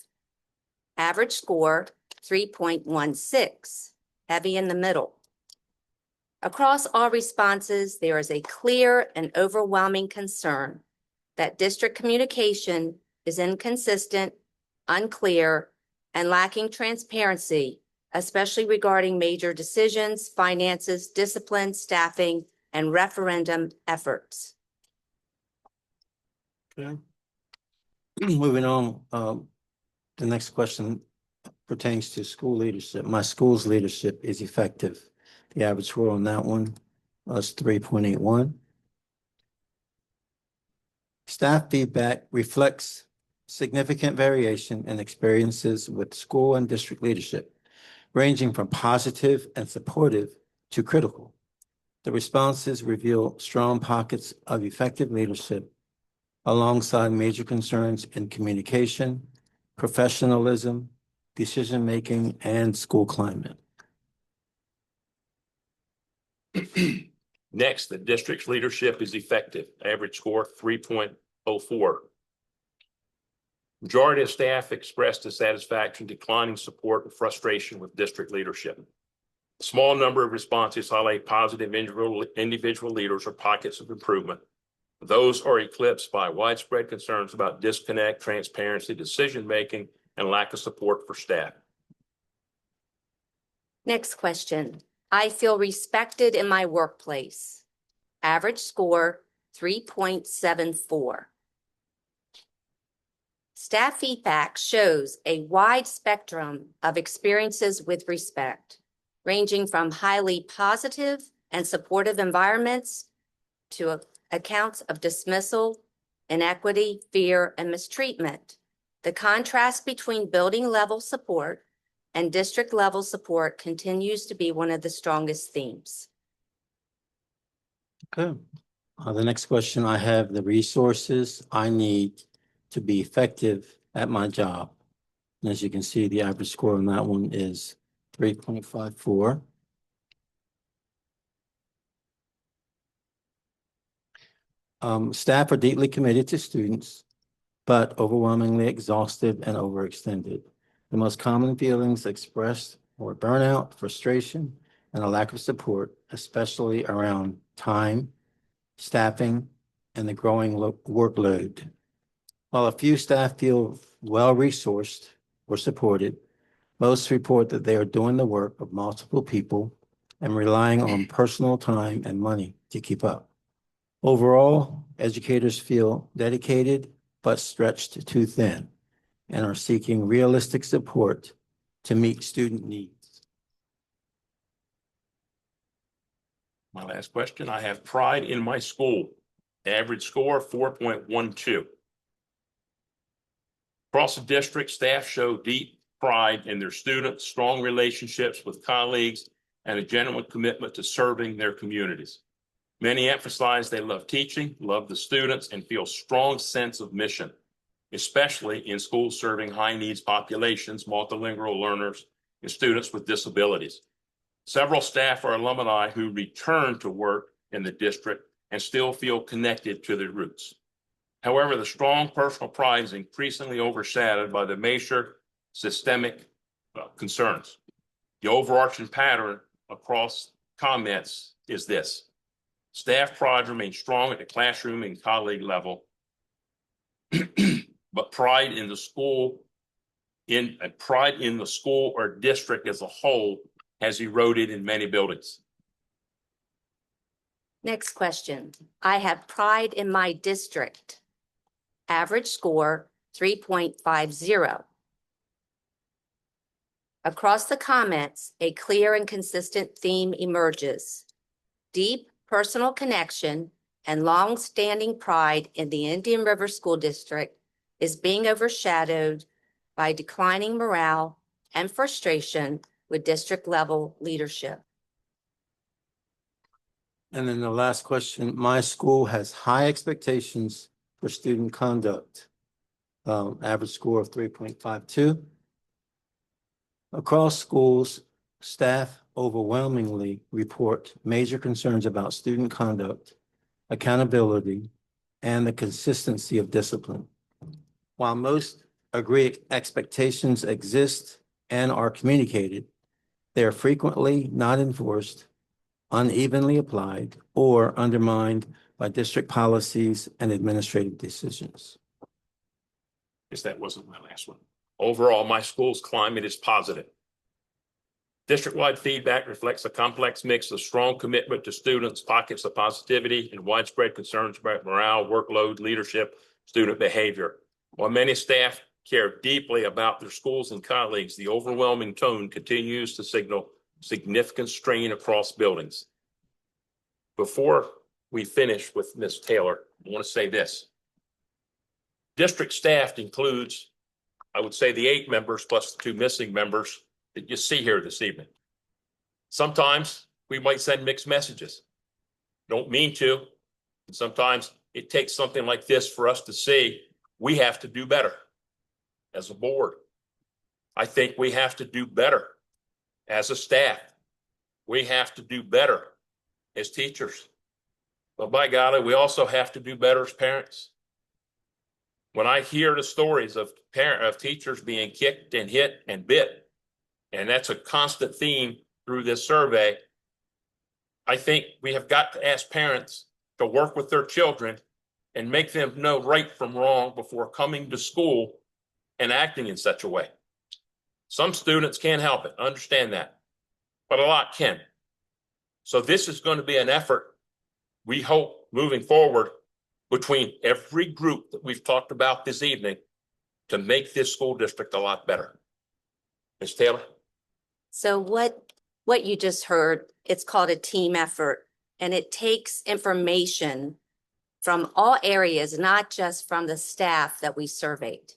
Average score, 3.16, heavy in the middle. Across all responses, there is a clear and overwhelming concern that district communication is inconsistent, unclear, and lacking transparency, especially regarding major decisions, finances, discipline, staffing, and referendum efforts. Okay. Moving on, the next question pertains to school leadership. My school's leadership is effective. The average score on that one was 3.81. Staff feedback reflects significant variation in experiences with school and district leadership, ranging from positive and supportive to critical. The responses reveal strong pockets of effective leadership alongside major concerns in communication, professionalism, decision-making, and school climate. Next, the district's leadership is effective. Average score, 3.04. Majority of staff expressed dissatisfaction, declining support, and frustration with district leadership. A small number of responses highlight positive individual leaders or pockets of improvement. Those are eclipsed by widespread concerns about disconnect, transparency, decision-making, and lack of support for staff. Next question. I feel respected in my workplace. Average score, 3.74. Staff feedback shows a wide spectrum of experiences with respect, ranging from highly positive and supportive environments to accounts of dismissal, inequity, fear, and mistreatment. The contrast between building level support and district level support continues to be one of the strongest themes. Okay. The next question, I have the resources I need to be effective at my job. And as you can see, the average score on that one is 3.54. Staff are deeply committed to students, but overwhelmingly exhausted and overextended. The most common feelings expressed were burnout, frustration, and a lack of support, especially around time, staffing, and the growing workload. While a few staff feel well-resourced or supported, most report that they are doing the work of multiple people and relying on personal time and money to keep up. Overall, educators feel dedicated but stretched too thin and are seeking realistic support to meet student needs. My last question, I have pride in my school. Average score 4.12. Across the district, staff show deep pride in their students, strong relationships with colleagues, and a genuine commitment to serving their communities. Many emphasize they love teaching, love the students, and feel strong sense of mission, especially in schools serving high needs populations, multilingual learners, and students with disabilities. Several staff are alumni who return to work in the district and still feel connected to their roots. However, the strong personal pride is increasingly overshadowed by the major systemic concerns. The overarching pattern across comments is this: staff pride remains strong at the classroom and colleague level, but pride in the school or district as a whole has eroded in many buildings. Next question. I have pride in my district. Average score 3.50. Across the comments, a clear and consistent theme emerges. Deep personal connection and long-standing pride in the Indian River School District is being overshadowed by declining morale and frustration with district-level leadership. And then the last question, my school has high expectations for student conduct. Average score of 3.52. Across schools, staff overwhelmingly report major concerns about student conduct, accountability, and the consistency of discipline. While most agree expectations exist and are communicated, they are frequently not enforced, unevenly applied, or undermined by district policies and administrative decisions. Guess that wasn't my last one. Overall, my school's climate is positive. District-wide feedback reflects a complex mix of strong commitment to students, pockets of positivity, and widespread concerns about morale, workload, leadership, student behavior. While many staff care deeply about their schools and colleagues, the overwhelming tone continues to signal significant strain across buildings. Before we finish with Ms. Taylor, I want to say this. District staff includes, I would say, the 8 members plus the 2 missing members that you see here this evening. Sometimes we might send mixed messages. Don't mean to. And sometimes it takes something like this for us to see we have to do better as a board. I think we have to do better as a staff. We have to do better as teachers. But by golly, we also have to do better as parents. When I hear the stories of teachers being kicked and hit and bit, and that's a constant theme through this survey, I think we have got to ask parents to work with their children and make them know right from wrong before coming to school and acting in such a way. Some students can't help it, understand that, but a lot can. So this is going to be an effort, we hope, moving forward between every group that we've talked about this evening to make this school district a lot better. Ms. Taylor? So what you just heard, it's called a team effort, and it takes information from all areas, not just from the staff that we surveyed.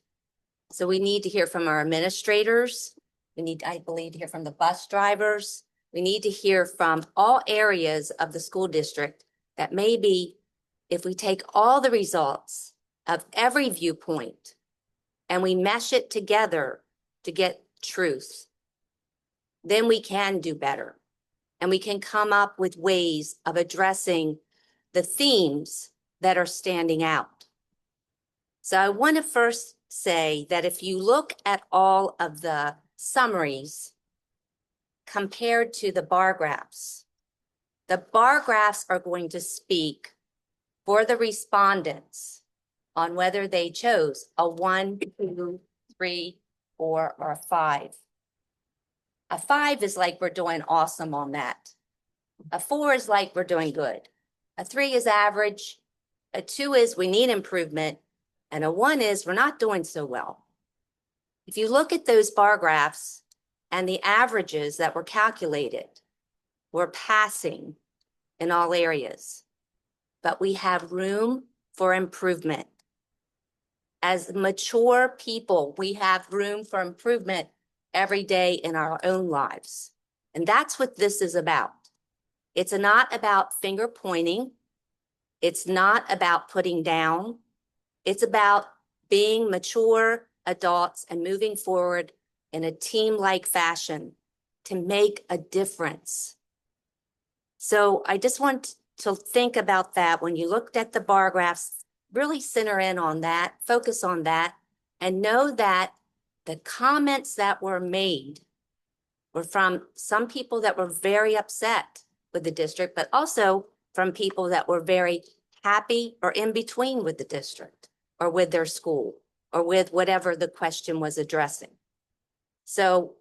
So we need to hear from our administrators. We need, I believe, to hear from the bus drivers. We need to hear from all areas of the school district that maybe if we take all the results of every viewpoint and we mesh it together to get truth, then we can do better. And we can come up with ways of addressing the themes that are standing out. So I want to first say that if you look at all of the summaries compared to the bar graphs are going to speak for the respondents on whether they chose a 1, 2, 3, 4, or a 5. A 5 is like we're doing awesome on that. A 4 is like we're doing good. A 3 is average. A 2 is we need improvement. And a 1 is we're not doing so well. If you look at those bar graphs and the averages that were calculated, we're passing in all areas, but we have room for improvement. As mature people, we have room for improvement every day in our own lives. And that's what this is about. It's not about finger pointing. It's not about putting down. It's about being mature adults and moving forward in a team-like fashion to make a difference. So I just want to think about that when you looked at the bar graphs, really center in on that, focus on that, and know that the comments that were made were from some people that were very upset with the district, but also from people that were very happy or in between with the district or with their school or with whatever the question was addressing. So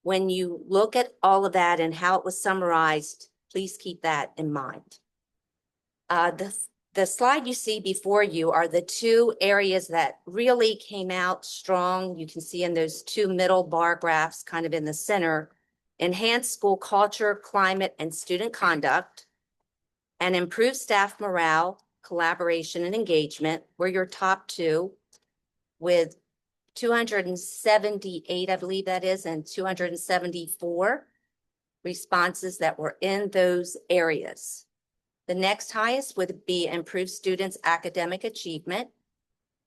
when you look at all of that and how it was summarized, please keep that in mind. The slide you see before you are the two areas that really came out strong. You can see in those two middle bar graphs kind of in the center, enhanced school culture, climate, and student conduct, and improved staff morale, collaboration, and engagement were your top two, with 278, I believe that is, and 274 responses that were in those areas. The next highest would be improved students' academic achievement.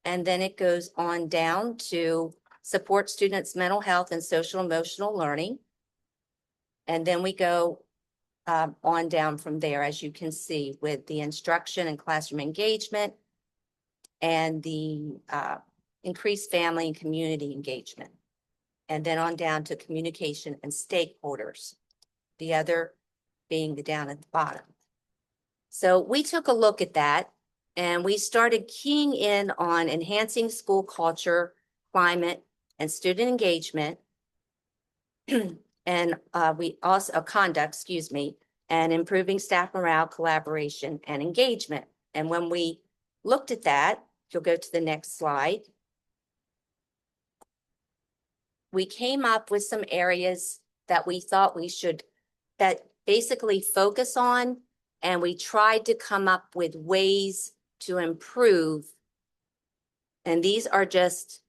And then it goes on down to support students' mental health and social emotional learning. And then we go on down from there, as you can see, with the instruction and classroom engagement and the increased family and community engagement. And then on down to communication and stakeholders, the other being the down at the bottom. So we took a look at that and we started keying in on enhancing school culture, climate, and student engagement. And we also conduct, excuse me, and improving staff morale, collaboration, and engagement. And when we looked at that, you'll go to the next slide. We came up with some areas that we thought we should that basically focus on, and we tried to come up with ways to improve. And these are just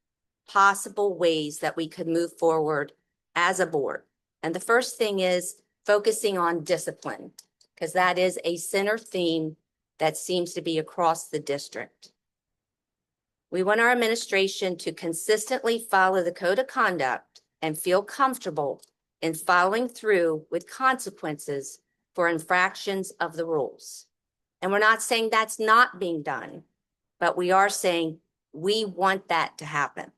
possible ways that we could move forward as a board. And the first thing is focusing on discipline, because that is a center theme that seems to be across the district. We want our administration to consistently follow the code of conduct and feel comfortable in following through with consequences for infractions of the rules. And we're not saying that's not being done, but we are saying we want that to happen.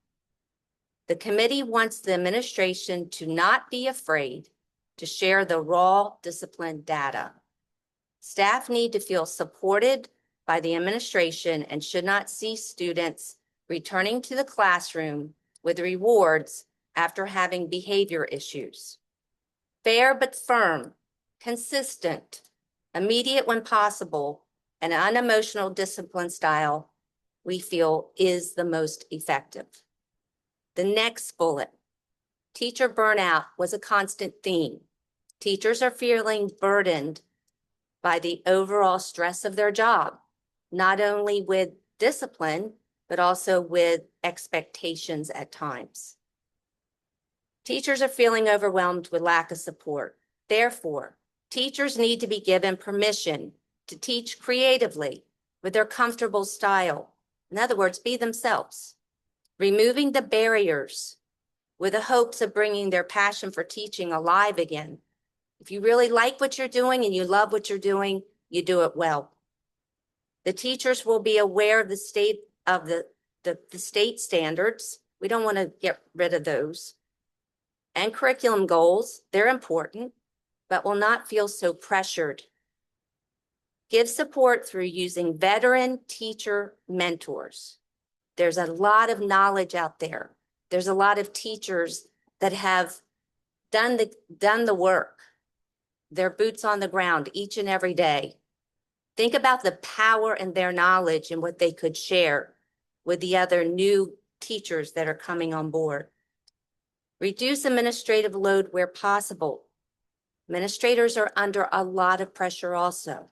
The committee wants the administration to not be afraid to share the raw discipline data. Staff need to feel supported by the administration and should not see students returning to the classroom with rewards after having behavior issues. Fair but firm, consistent, immediate when possible, and unemotional discipline style we feel is the most effective. The next bullet, teacher burnout was a constant theme. Teachers are feeling burdened by the overall stress of their job, not only with discipline, but also with expectations at times. Teachers are feeling overwhelmed with lack of support. Therefore, teachers need to be given permission to teach creatively with their comfortable style. In other words, be themselves. Removing the barriers with the hopes of bringing their passion for teaching alive again. If you really like what you're doing and you love what you're doing, you do it well. The teachers will be aware of the state of the state standards. We don't want to get rid of those. And curriculum goals, they're important, but will not feel so pressured. Give support through using veteran teacher mentors. There's a lot of knowledge out there. There's a lot of teachers that have done the work. They're boots on the ground each and every day. Think about the power in their knowledge and what they could share with the other new teachers that are coming on board. Reduce administrative load where possible. Administrators are under a lot of pressure also.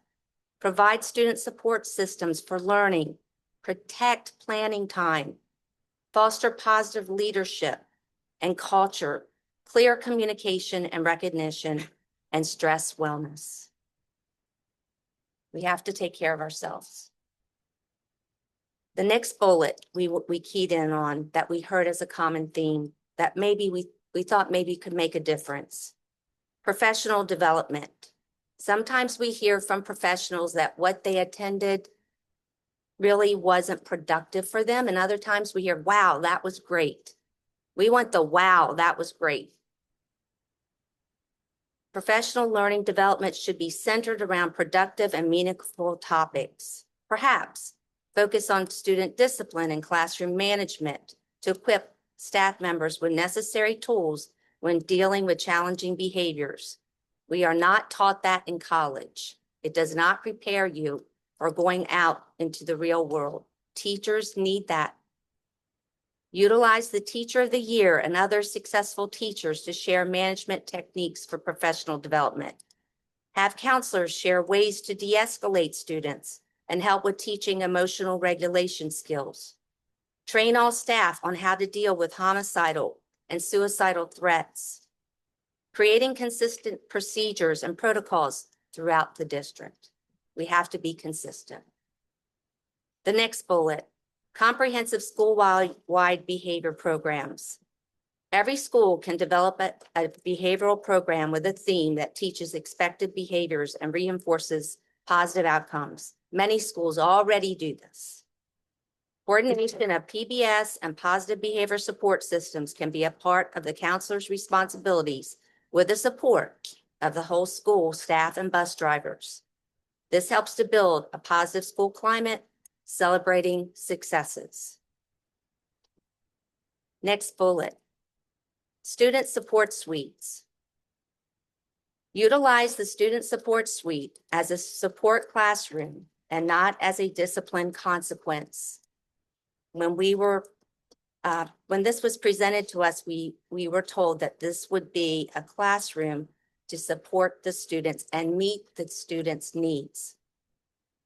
Provide student support systems for learning. Protect planning time. Foster positive leadership and culture, clear communication and recognition, and stress wellness. We have to take care of ourselves. The next bullet we keyed in on that we heard as a common theme that maybe we thought maybe could make a difference. Professional development. Sometimes we hear from professionals that what they attended really wasn't productive for them. And other times we hear, wow, that was great. We want the wow, that was great. Professional learning development should be centered around productive and meaningful topics. Perhaps focus on student discipline and classroom management to equip staff members with necessary tools when dealing with challenging behaviors. We are not taught that in college. It does not prepare you for going out into the real world. Teachers need that. Utilize the Teacher of the Year and other successful teachers to share management techniques for professional development. Have counselors share ways to de-escalate students and help with teaching emotional regulation skills. Train all staff on how to deal with homicidal and suicidal threats. Creating consistent procedures and protocols throughout the district. We have to be consistent. The next bullet, comprehensive school-wide behavior programs. Every school can develop a behavioral program with a theme that teaches expected behaviors and reinforces positive outcomes. Many schools already do this. Coordination of PBS and positive behavior support systems can be a part of the counselor's responsibilities with the support of the whole school staff and bus drivers. This helps to build a positive school climate, celebrating successes. Next bullet, student support suites. Utilize the student support suite as a support classroom and not as a discipline consequence. When this was presented to us, we were told that this would be a classroom to support the students and meet the students' needs.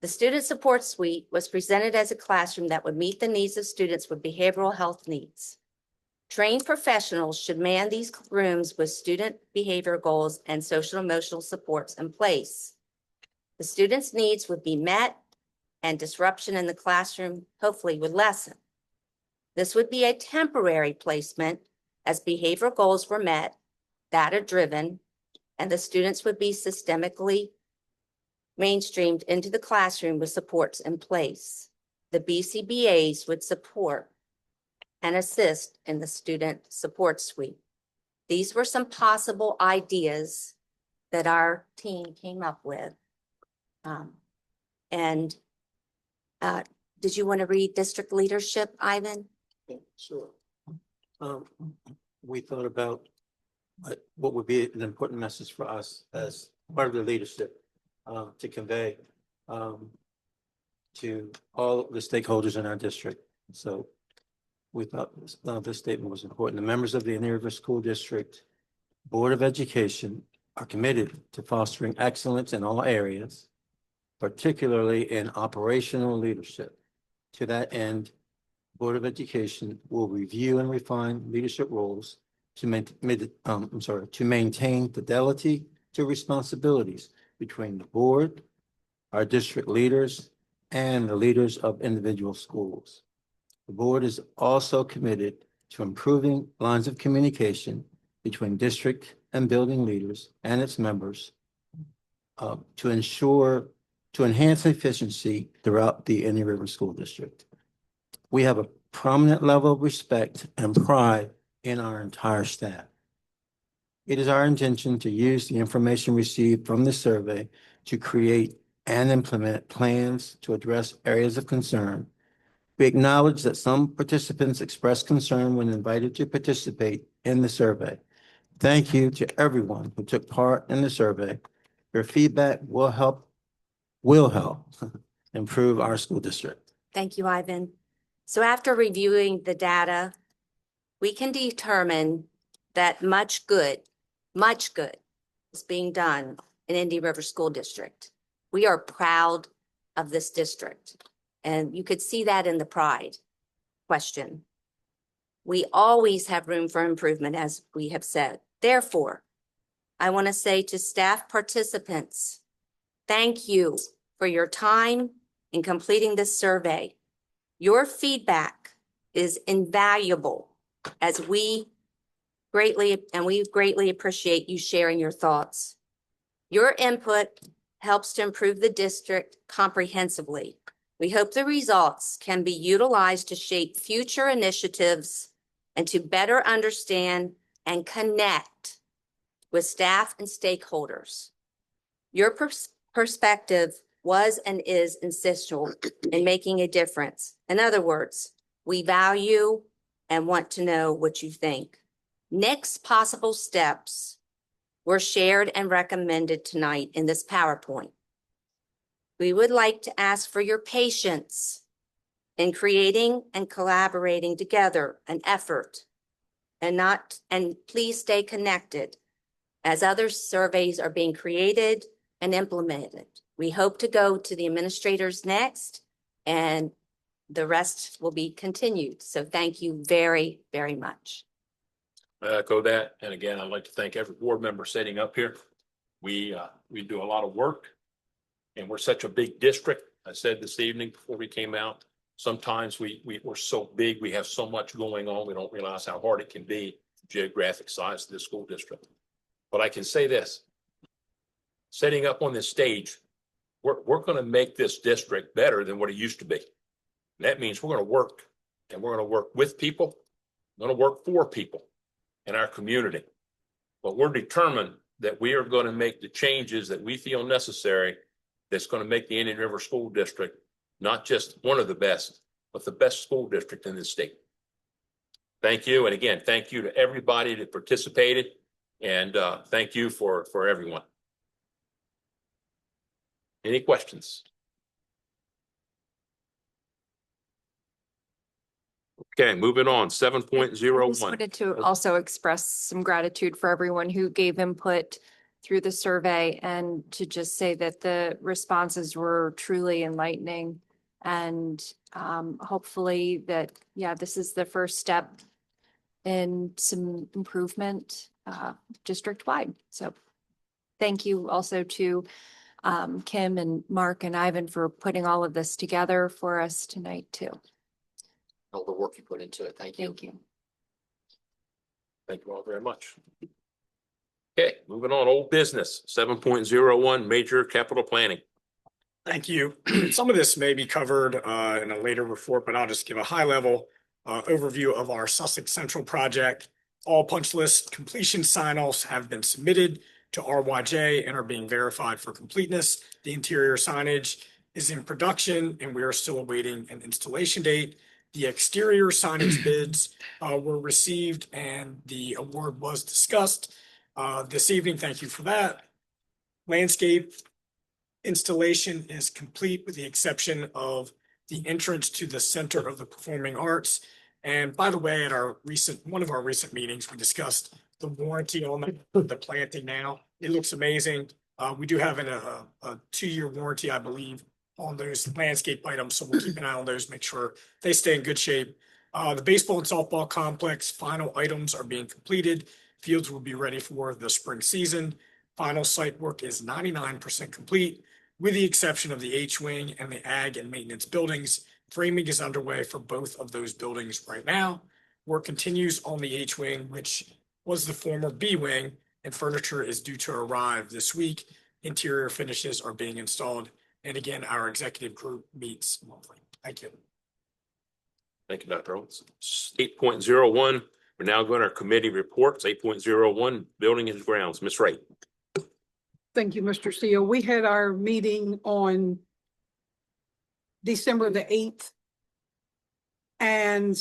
The Student Support Suite was presented as a classroom that would meet the needs of students with behavioral health needs. Trained professionals should man these rooms with student behavior goals and social emotional supports in place. The students' needs would be met and disruption in the classroom hopefully would lessen. This would be a temporary placement as behavioral goals were met, data-driven, and the students would be systemically mainstreamed into the classroom with supports in place. The BCBAs would support and assist in the student support suite. These were some possible ideas that our team came up with. Did you want to read district leadership, Ivan? Sure. We thought about what would be an important message for us as part of the leadership to convey to all the stakeholders in our district. So we thought this statement was important. The members of the Indian River School District Board of Education are committed to fostering excellence in all areas, particularly in operational leadership. To that end, Board of Education will review and refine leadership roles to maintain fidelity to responsibilities between the board, our district leaders, and the leaders of individual schools. The board is also committed to improving lines of communication between district and building leaders and its members to ensure to enhance efficiency throughout the Indian River School District. We have a prominent level of respect and pride in our entire staff. It is our intention to use the information received from the survey to create and implement plans to address areas of concern. We acknowledge that some participants expressed concern when invited to participate in the survey. Thank you to everyone who took part in the survey. Your feedback will help improve our school district. Thank you, Ivan. So after reviewing the data, we can determine that much good is being done in Indian River School District. We are proud of this district, and you could see that in the pride question. We always have room for improvement, as we have said. Therefore, I want to say to staff participants, thank you for your time in completing this survey. Your feedback is invaluable as we greatly appreciate you sharing your thoughts. Your input helps to improve the district comprehensively. We hope the results can be utilized to shape future initiatives and to better understand and connect with staff and stakeholders. Your perspective was and is essential in making a difference. In other words, we value and want to know what you think. Next possible steps were shared and recommended tonight in this PowerPoint. We would like to ask for your patience in creating and collaborating together an effort and please stay connected as other surveys are being created and implemented. We hope to go to the administrators next and the rest will be continued. So thank you very, very much. I echo that. And again, I'd like to thank every board member sitting up here. We do a lot of work and we're such a big district. I said this evening before we came out, sometimes we're so big, we have so much going on, we don't realize how hard it can be, geographic size of this school district. But I can say this, setting up on this stage, we're going to make this district better than what it used to be. And that means we're going to work, and we're going to work with people, we're going to work for people in our community. But we're determined that we are going to make the changes that we feel necessary that's going to make the Indian River School District not just one of the best, but the best school district in the state. Thank you. And again, thank you to everybody that participated. And thank you for everyone. Any questions? Okay, moving on, 7.01. I just wanted to also express some gratitude for everyone who gave input through the survey and to just say that the responses were truly enlightening. And hopefully that, yeah, this is the first step in some improvement district-wide. So thank you also to Kim and Mark and Ivan for putting all of this together for us tonight too. All the work you put into it. Thank you. Thank you. Thank you all very much. Okay, moving on, old business, 7.01, major capital planning. Thank you. Some of this may be covered in a later report, but I'll just give a high level overview of our Sussex Central project. All punch list completion sign-offs have been submitted to RYJ and are being verified for completeness. The interior signage is in production and we are still awaiting an installation date. The exterior signage bids were received and the award was discussed this evening. Thank you for that. Landscape installation is complete with the exception of the entrance to the Center of the Performing Arts. And by the way, at one of our recent meetings, we discussed the warranty on the planting now. It looks amazing. We do have a 2-year warranty, I believe, on those landscape items. So we'll keep an eye on those, make sure they stay in good shape. The baseball and softball complex final items are being completed. Fields will be ready for the spring season. Final site work is 99% complete, with the exception of the H-wing and the ag and maintenance buildings. Framing is underway for both of those buildings right now. Work continues on the H-wing, which was the former B-wing, and furniture is due to arrive this week. Interior finishes are being installed And again, our executive group meets monthly. Thank you. Thank you, Dr. Owens. 8.01, we're now going to our committee reports. 8.01, building and grounds. Ms. Wright. Thank you, Mr. Steele. We had our meeting on December the 8th. And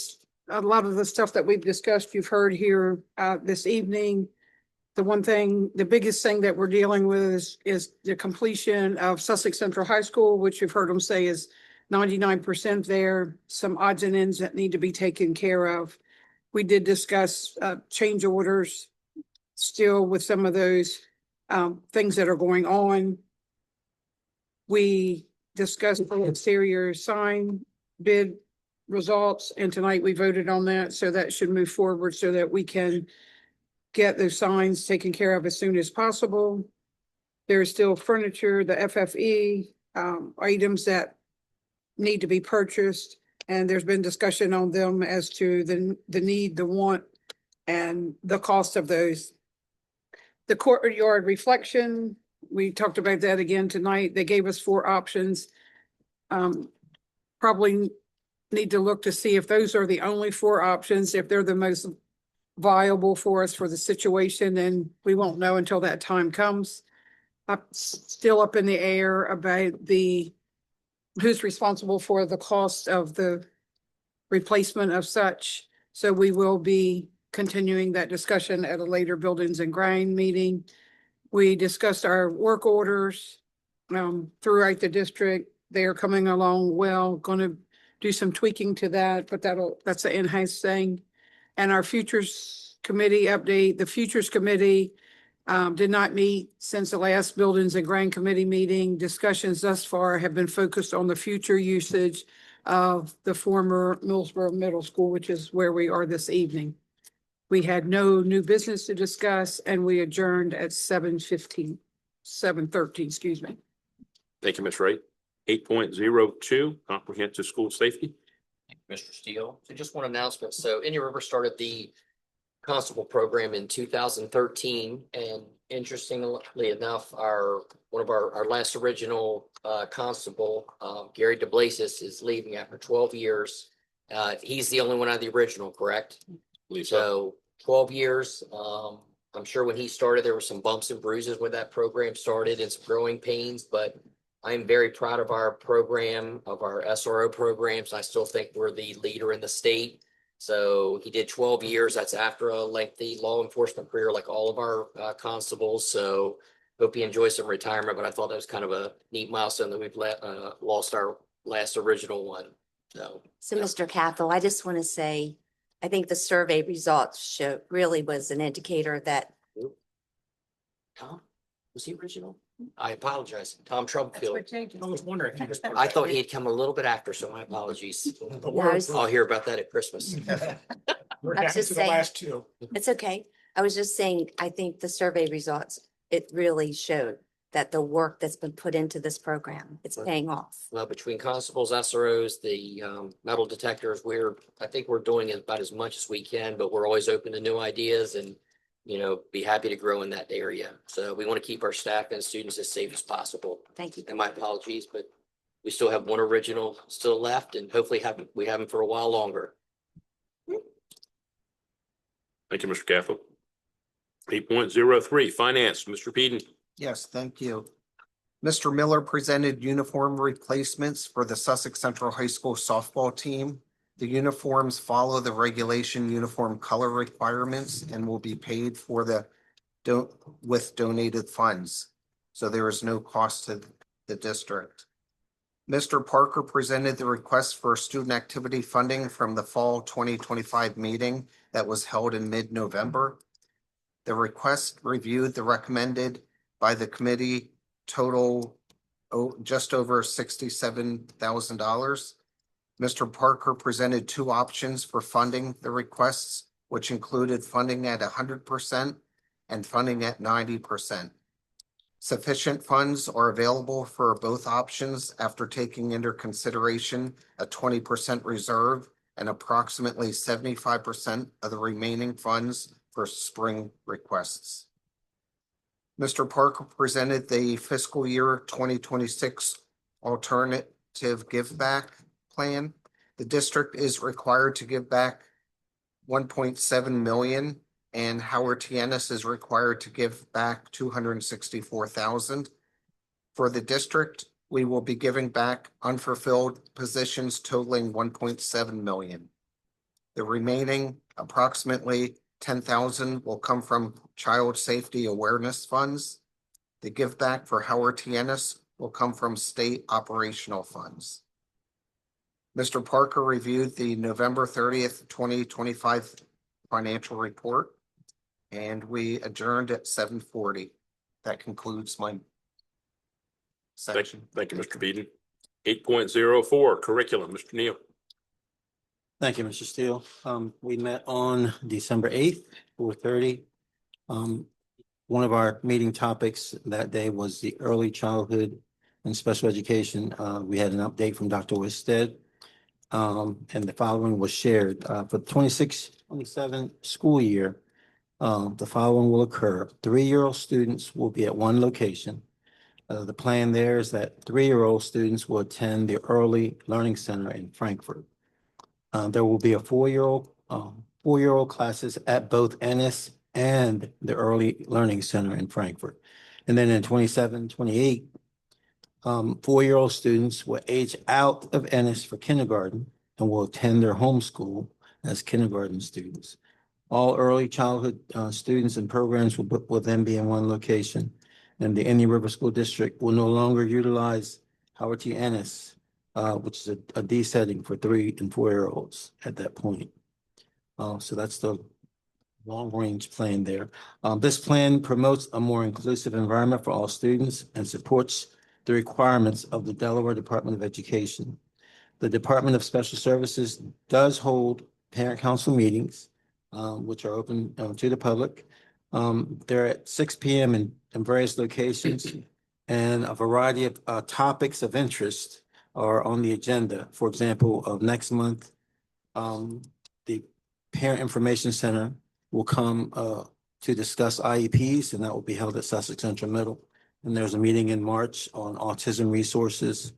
a lot of the stuff that we've discussed, you've heard here this evening. The biggest thing that we're dealing with is the completion of Sussex Central High School, which you've heard them say is 99% there, some odds and ends that need to be taken care of. We did discuss change orders still with some of those things that are going on. We discussed the exterior sign bid results, and tonight we voted on that, so that should move forward so that we can get those signs taken care of as soon as possible. There's still furniture, the FFE items that need to be purchased, and there's been discussion on them as to the need, the want, and the cost of those. The courtyard reflection, we talked about that again tonight. They gave us 4 options. Probably need to look to see if those are the only 4 options, if they're the most viable for us for the situation, and we won't know until that time comes. Still up in the air about who's responsible for the cost of the replacement of such. So we will be continuing that discussion at a later buildings and ground meeting. We discussed our work orders throughout the district. They are coming along well. Going to do some tweaking to that, but that's an in-house thing. And our futures committee update, the futures committee did not meet since the last buildings and ground committee meeting. Discussions thus far have been focused on the future usage of the former Millsboro Middle School, which is where we are this evening. We had no new business to discuss, and we adjourned at 7:13, excuse me. Thank you, Ms. Wright. 8.02, comprehensive school safety. Mr. Steele. So just one announcement. So Indian River started the constable program in 2013, and interestingly enough, one of our last original constable, Gary DeBlasis, is leaving after 12 years. He's the only one out of the original, correct? So 12 years. I'm sure when he started, there were some bumps and bruises when that program started and some growing pains, but I'm very proud of our program, of our SRO programs. I still think we're the leader in the state. So he did 12 years. That's after a lengthy law enforcement career, like all of our constables. So hope he enjoys some retirement, but I thought that was kind of a neat milestone that we've lost our last original one. So Mr. Cathell, I just want to say, I think the survey results really was an indicator that. Tom, was he original? I apologize. Tom Trumfield. I was wondering. I thought he had come a little bit after, so my apologies. I'll hear about that at Christmas. We're I down was to just the saying- last 2. It's okay. I was just saying, I think the survey results, it really showed that the work that's been put into this program, it's paying off. Well, between constables, SROs, the metal detectors, I think we're doing about as much as we can, but we're always open to new ideas and, be happy to grow in that area. So we want to keep our staff and students as safe as possible. Thank you. And my apologies, but we still have one original still left, and hopefully we have him for a while longer. Thank you, Mr. Cathell. 8.03, finance, Mr. Peden. Yes, thank you. Mr. Miller presented uniform replacements for the Sussex Central High School softball team. The uniforms follow the regulation uniform color requirements and will be paid for with donated funds. So there is no cost to the district. Mr. Parker presented the request for student activity funding from the fall 2025 meeting that was held in mid-November. The request reviewed the recommended by the committee total just over $67,000. Mr. Parker presented 2 options for funding the requests, which included funding at 100% and funding at 90%. Sufficient funds are available for both options after taking into consideration a 20% reserve and approximately 75% of the remaining funds for spring requests. Mr. Parker presented the fiscal year 2026 alternative give back plan. The district is required to give back 1.7 million and Howard T. Ennis is required to give back 264,000. For the district, we will be giving back unfulfilled positions totaling 1.7 million. The remaining approximately 10,000 will come from child safety awareness funds. The give back for Howard T. Ennis will come from state operational funds. Mr. Parker reviewed the November 30th, 2025 financial report, and we adjourned at 7:40. That concludes my section. Thank you, Mr. Beeden. 8.04 curriculum, Mr. Neal. Thank you, Mr. Steele. We met on December 8th, 4:30. One of our meeting topics that day was the early childhood and special education. We had an update from Dr. Wisted. And the following was shared, for the 26-27 school year. The following will occur. 3-year-old students will be at one location. The plan there is that 3-year-old students will attend the Early Learning Center in Frankfurt. There will be a 4-year-old classes at both Ennis and the Early Learning Center in Frankfurt. And then in 27-28, 4-year-old students will age out of Ennis for kindergarten and will attend their home school as kindergarten students. All early childhood students and programs will then be in one location. And the Indian River School District will no longer utilize Howard T. Ennis, which is a D setting for 3- and 4-year-olds at that point. So that's the long-range plan there. This plan promotes a more inclusive environment for all students and supports the requirements of the Delaware Department of Education. The Department of Special Services does hold parent council meetings, which are open to the public. They're at 6 p.m. in various locations, and a variety of topics of interest are on the agenda. For example, of next month, the Parent Information Center will come to discuss IEPs, and that will be held at Sussex Central Middle. And there's a meeting in March on autism resources.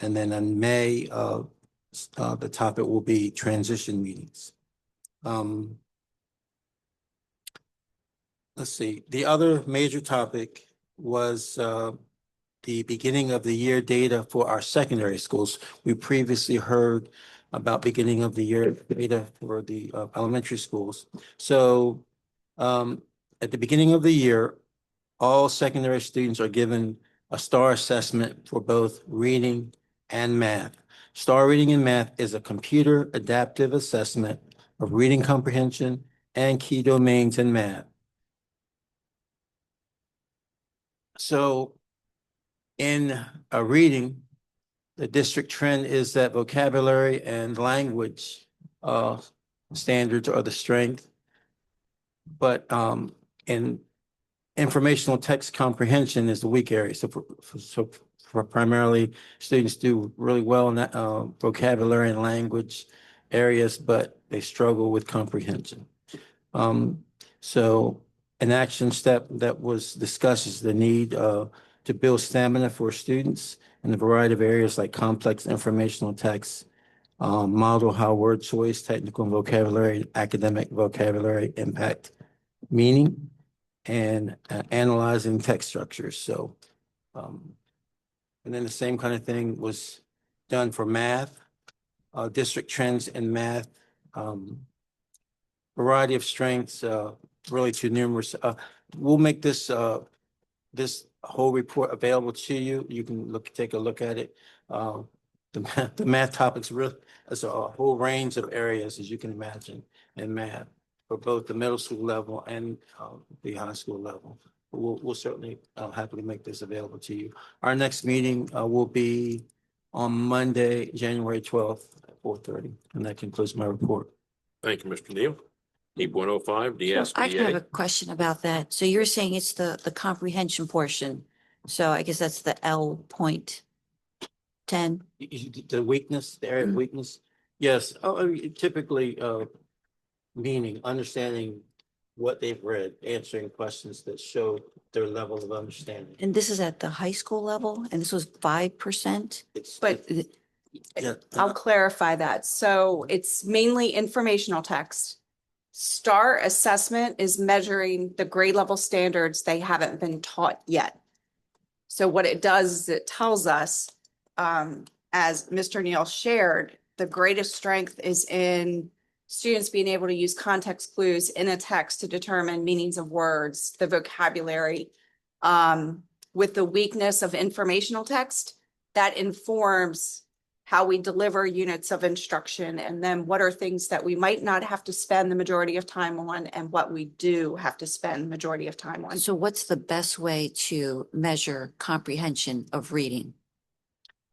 And then in May, the topic will be transition meetings. Let's see, the other major topic was the beginning of the year data for our secondary schools. We previously heard about beginning of the year data for the elementary schools. So at the beginning of the year, all secondary students are given a STAR assessment for both reading and math. STAR Reading and Math is a computer adaptive assessment of reading comprehension and key domains in math. So in a reading, the district trend is that vocabulary and language standards are the strength. But in informational text comprehension is the weak area. So for primarily, students do really well in that vocabulary and language areas, but they struggle with comprehension. So an action step that was discussed is the need to build stamina for students in a variety of areas like complex informational text, model how word choice, technical vocabulary, academic vocabulary impact meaning, and analyzing text structures. So, and then the same kind of thing was done for math, district trends in math, variety of strengths, really too numerous. We'll make this this whole report available to you. You can take a look at it. The math topics really, there's a whole range of areas, as you can imagine, in math for both the middle school level and the high school level. We'll certainly happily make this available to you. Our next meeting will be on Monday, January 12th at 4:30, and that concludes my report. Thank you, Mr. Neal. 8.05 I have a DSBA. question question about that. So you're saying it's the comprehension portion. So I guess that's the L.10. The weakness, the area of weakness, yes. Typically, meaning, understanding what they've read, answering questions that show their level of understanding. And this is at the high school level, and this was 5%? But Yeah, I'll clarify that. So it's mainly informational text. STAR assessment is measuring the grade level standards they haven't been taught yet. So what it does is it tells us, as Mr. Neal shared, the greatest strength is in students being able to use context clues in a text to determine meanings of words, the vocabulary. With the weakness of informational text, that informs how we deliver units of instruction, and then what are things that we might not have to spend the majority of time on and what we do have to spend the majority of time on. So what's the best way to measure comprehension of reading?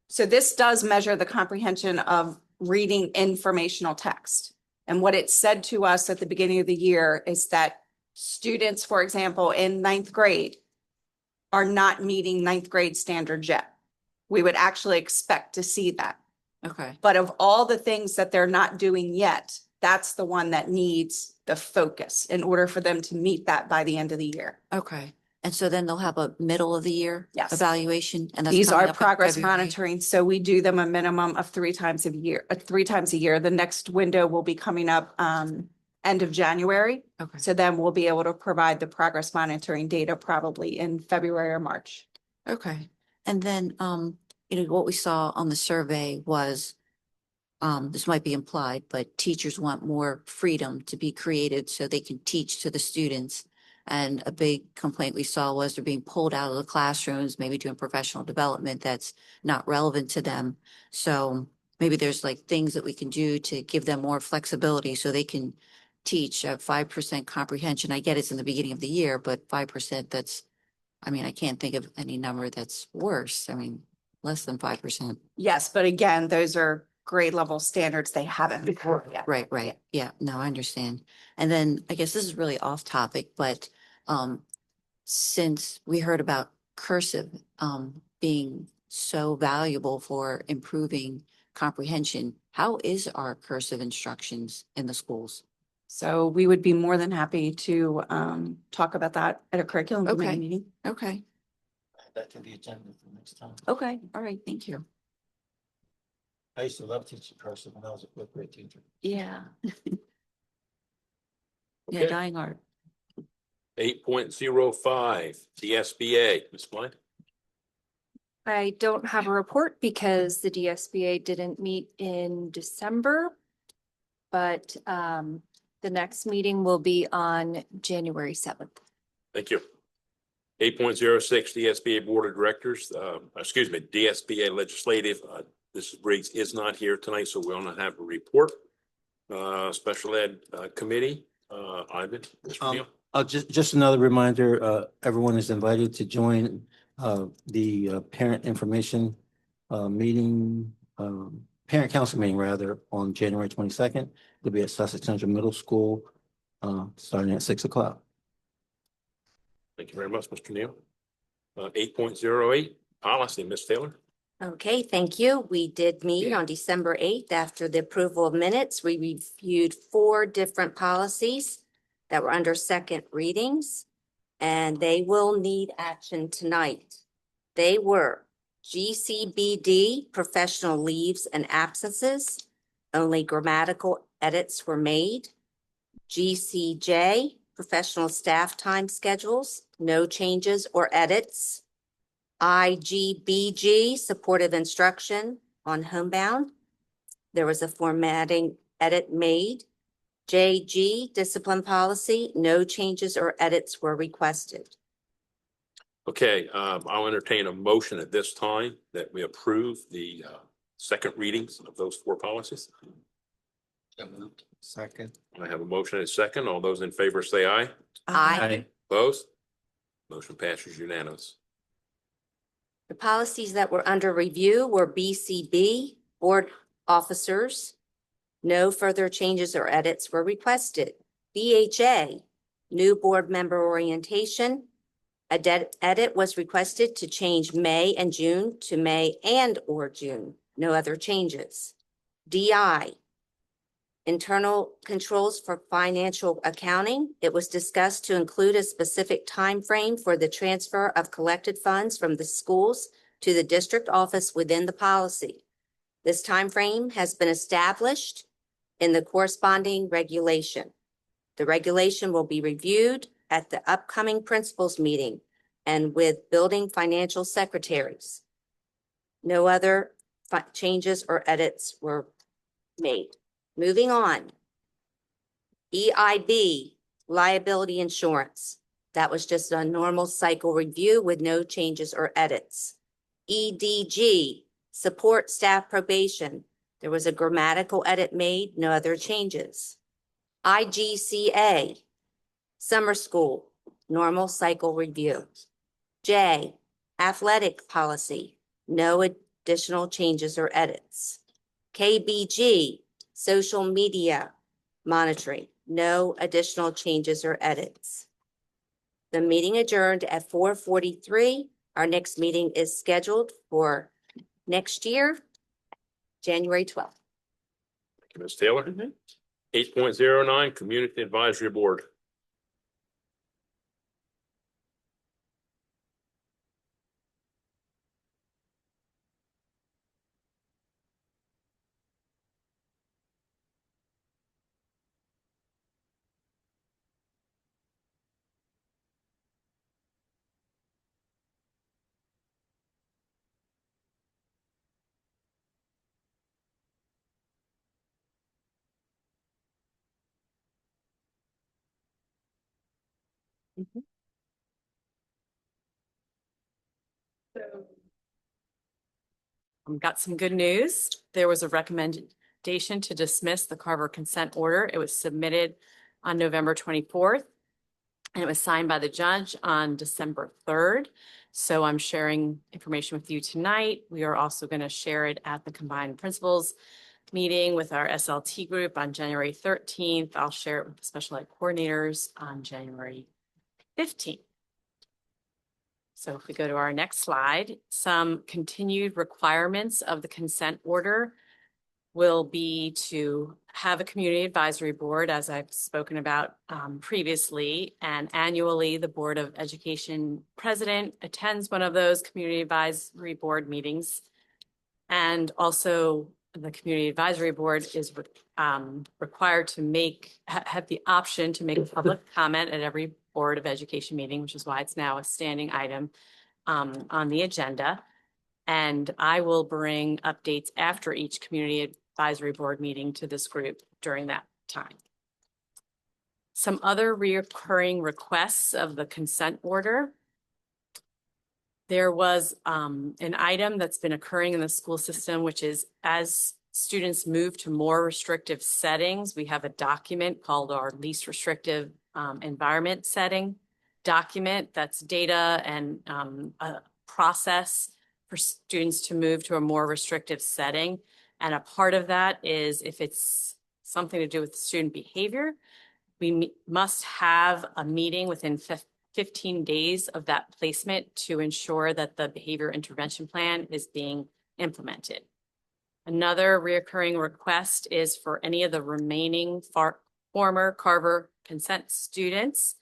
So this does measure the comprehension of reading informational text. And what it said to us at the beginning of the year is that students, for example, in ninth grade are not meeting ninth grade standards yet. We would actually expect to see that. Okay. But of all the things that they're not doing yet, that's the one that needs the focus in order for them to meet that by the end of the year. Okay. And so then they'll have a middle of the year Yes. evaluation? And that's These coming are up in progress February? monitoring, so we do them a minimum of 3 times a year, 3 times a year. The next window will be coming up end of January. Okay. So then we'll be able to provide the progress monitoring data probably in February or March. Okay. And then, what we saw on the survey was, this might be implied, but teachers want more freedom to be creative so they can teach to the students. And a big complaint we saw was they're being pulled out of the classrooms, maybe doing professional development that's not relevant to them. So maybe there's like things that we can do to give them more flexibility so they can teach at 5% comprehension. I get it's in the beginning of the year, but 5%, I can't think of any number that's worse. Less than 5%. Yes, but again, those are grade level standards they haven't before yet. Right. Yeah, no, I understand. And then I guess this is really off topic, but since we heard about cursive being so valuable for improving comprehension, how is our cursive instructions in the schools? So we would be more than happy to talk about that at a curriculum Okay. committee meeting. Okay. That can be agenda for next time. Okay, all right, thank you. I used to love teaching cursive when I was a fifth grade teacher. Yeah. Yeah, Okay. dying art. 8.05, the SBA, Ms. Blind. I don't have a report because the DSBA didn't meet in December. But the next meeting will be on January 7th. Thank you. 8.06, the SBA Board of Directors, DSBA Legislative, Mrs. Briggs is not here tonight, so we'll not have a report. Special Ed Committee, Ivan, Mr. Neal. Just another reminder, everyone is invited to join the parent information meeting, parent council meeting rather, on January 22nd. It'll be at Sussex Central Middle School, starting at 6 o'clock. Thank you very much, Mr. Neal. 8.08, policy, Ms. Taylor. Okay, thank you. We did meet on December 8th. After the approval of minutes, we reviewed 4 different policies that were under second readings, and they will need action tonight. They were GCBD, professional leaves and absences. Only grammatical edits were made. GCJ, professional staff time schedules, no changes or edits. IGBG, supportive instruction on homebound. There was a formatting edit made. JG, discipline policy, no changes or edits were requested. Okay, I'll entertain a motion at this time that we approve the second readings of those 4 policies. Second. I have a motion and a second. All those in favor say aye. Aye. Opposed? Motion passes unanimous. The policies that were under review were BCB, board officers. No further changes or edits were requested. BHA, new board member orientation. Edit was requested to change May and June to May and/or June. No other changes. DI, Internal controls for financial accounting. It was discussed to include a specific time frame for the transfer of collected funds from the schools to the district office within the policy. This time frame has been established in the corresponding regulation. The regulation will be reviewed at the upcoming principals meeting and with building financial secretaries. No other changes or edits were made. Moving on. EIB, liability insurance. That was just a normal cycle review with no changes or edits. EDG, support staff probation. There was a grammatical edit made, no other changes. IGCA, summer school, normal cycle review. J, athletic policy, no additional changes or edits. KBG, social media monitoring, no additional changes or edits. The meeting adjourned at 4:43. Our next meeting is scheduled for next year, January 12th. Thank you, Ms. Taylor. 8.09, Community Advisory Board. Got some good news. There was a recommendation to dismiss the Carver consent order. It was submitted on November 24th. And it was signed by the judge on December 3rd. So I'm sharing information with you tonight. We are also going to share it at the combined principals meeting with our SLT group on January 13th. I'll share it with the special ed coordinators on January 15th. So if we go to our next slide, some continued requirements of the consent order will be to have a community advisory board, as I've spoken about previously, and annually the Board of Education president attends one of those community advisory board meetings. And also the community advisory board is required to have the option to make public comment at every Board of Education meeting, which is why it's now a standing item on the agenda. And I will bring updates after each community advisory board meeting to this group during that time. Some other recurring requests of the consent order. There was an item that's been occurring in the school system, which is as students move to more restrictive settings, we have a document called our least restrictive environment setting document. That's data and a process for students to move to a more restrictive setting. And a part of that is if it's something to do with student behavior, we must have a meeting within 15 days of that placement to ensure that the behavior intervention plan is being implemented. Another recurring request is for any of the remaining former Carver consent students.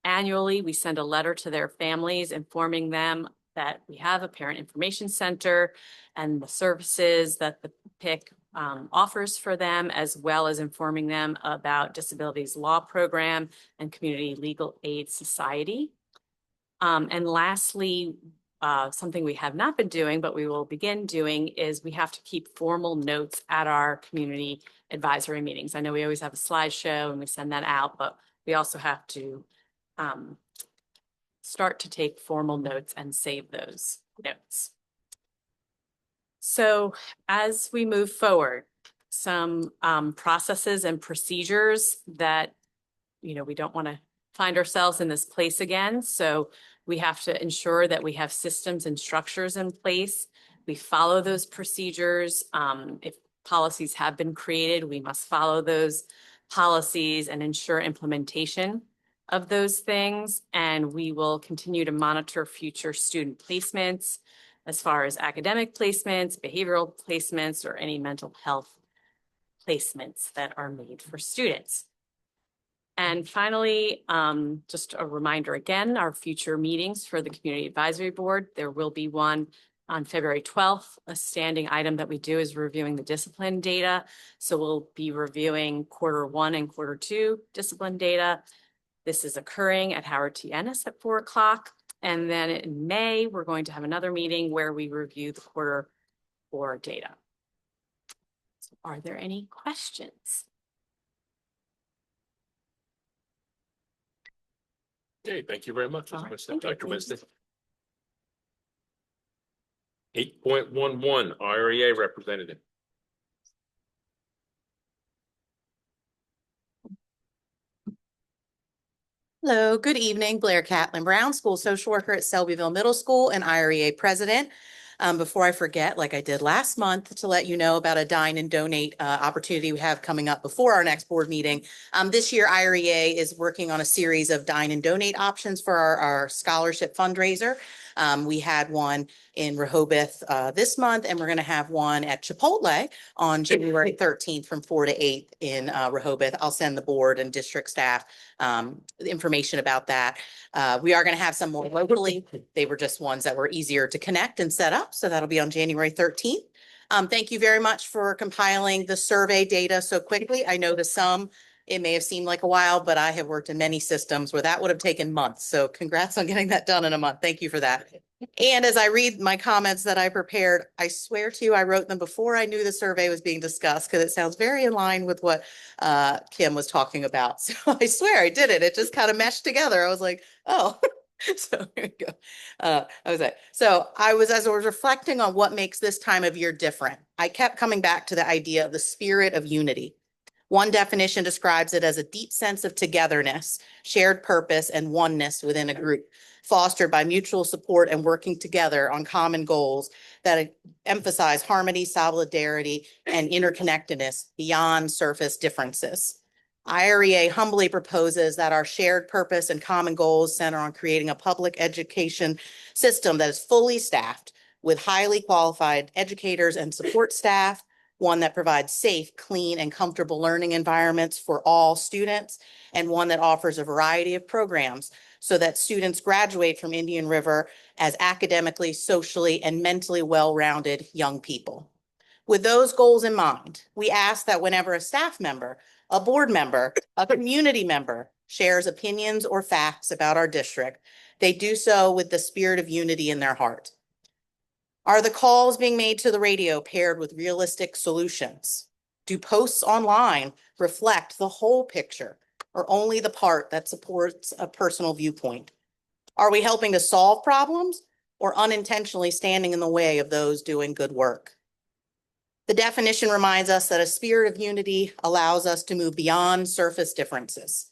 Annually, we send a letter to their families informing them that we have a parent information center and the services that the PIC offers for them, as well as informing them about Disabilities Law Program and Community Legal Aid Society. And lastly, something we have not been doing, but we will begin doing, is we have to keep formal notes at our community advisory meetings. I know we always have a slideshow and we send that out, but we also have to start to take formal notes and save those notes. So as we move forward, some processes and procedures that, we don't want to find ourselves in this place again. So we have to ensure that we have systems and structures in place. We follow those procedures. If policies have been created, we must follow those policies and ensure implementation of those things. And we will continue to monitor future student placements as far as academic placements, behavioral placements, or any mental health placements that are made for students. And finally, just a reminder again, our future meetings for the Community Advisory Board, there will be one on February 12th. A standing item that we do is reviewing the discipline data. So we'll be reviewing Q1 and Q2 discipline data. This is occurring at Howard T. Ennis at 4 o'clock. And then in May, we're going to have another meeting where we review the Q4 data. So are there any questions? Okay, thank you very much, Ms. Winston. Dr. Winston. 8.11 IREA representative. Hello, good evening. Blair Catlin Brown, school social worker at Selbyville Middle School and IREA president. Before I forget, like I did last month, to let you know about a dine and donate opportunity we have coming up before our next board meeting. This year, IREA is working on a series of dine and donate options for our scholarship fundraiser. We had one in Rehoboth this month, and we're going to have one at Chipotle on January 13th from 4 to 8 in Rehoboth. I'll send the board and district staff information about that. We are going to have some more locally. They were just ones that were easier to connect and set up. So that'll be on January 13th. Thank you very much for compiling the survey data so quickly. I know to some, it may have seemed like a while, but I have worked in many systems where that would have taken months. So congrats on getting that done in a month. Thank you for that. And as I read my comments that I prepared, I swear to you, I wrote them before I knew the survey was being discussed because it sounds very in line with what Kim was talking about. So I swear I did it. It just kind of meshed together. I was like, oh, so here we go. As I was reflecting on what makes this time of year different, I kept coming back to the idea of the spirit of unity. One definition describes it as a deep sense of togetherness, shared purpose, and oneness within a group, fostered by mutual support and working together on common goals that emphasize harmony, solidarity, and interconnectedness beyond surface differences. IREA humbly proposes that our shared purpose and common goals center on creating a public education system that is fully staffed with highly qualified educators and support staff, one that provides safe, clean, and comfortable learning environments for all students, and one that offers a variety of programs so that students graduate from Indian River as academically, socially, and mentally well-rounded young people. With those goals in mind, we ask that whenever a staff member, a board member, a community member shares opinions or facts about our district, they do so with the spirit of unity in their heart. Are the calls being made to the radio paired with realistic solutions? Do posts online reflect the whole picture or only the part that supports a personal viewpoint? Are we helping to solve problems or unintentionally standing in the way of those doing good work? The definition reminds us that a spirit of unity allows us to move beyond surface differences.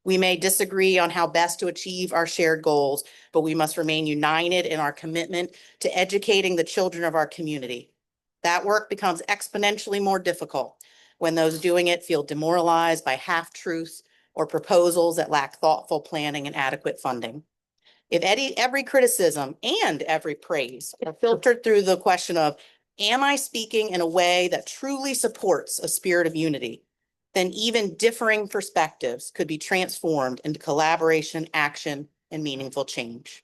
We may disagree on how best to achieve our shared goals, but we must remain united in our commitment to educating the children of our community. That work becomes exponentially more difficult when those doing it feel demoralized by half-truths or proposals that lack thoughtful planning and adequate funding. If every criticism and every praise are filtered through the question of, am I speaking in a way that truly supports a spirit of unity? Then even differing perspectives could be transformed into collaboration, action, and meaningful change.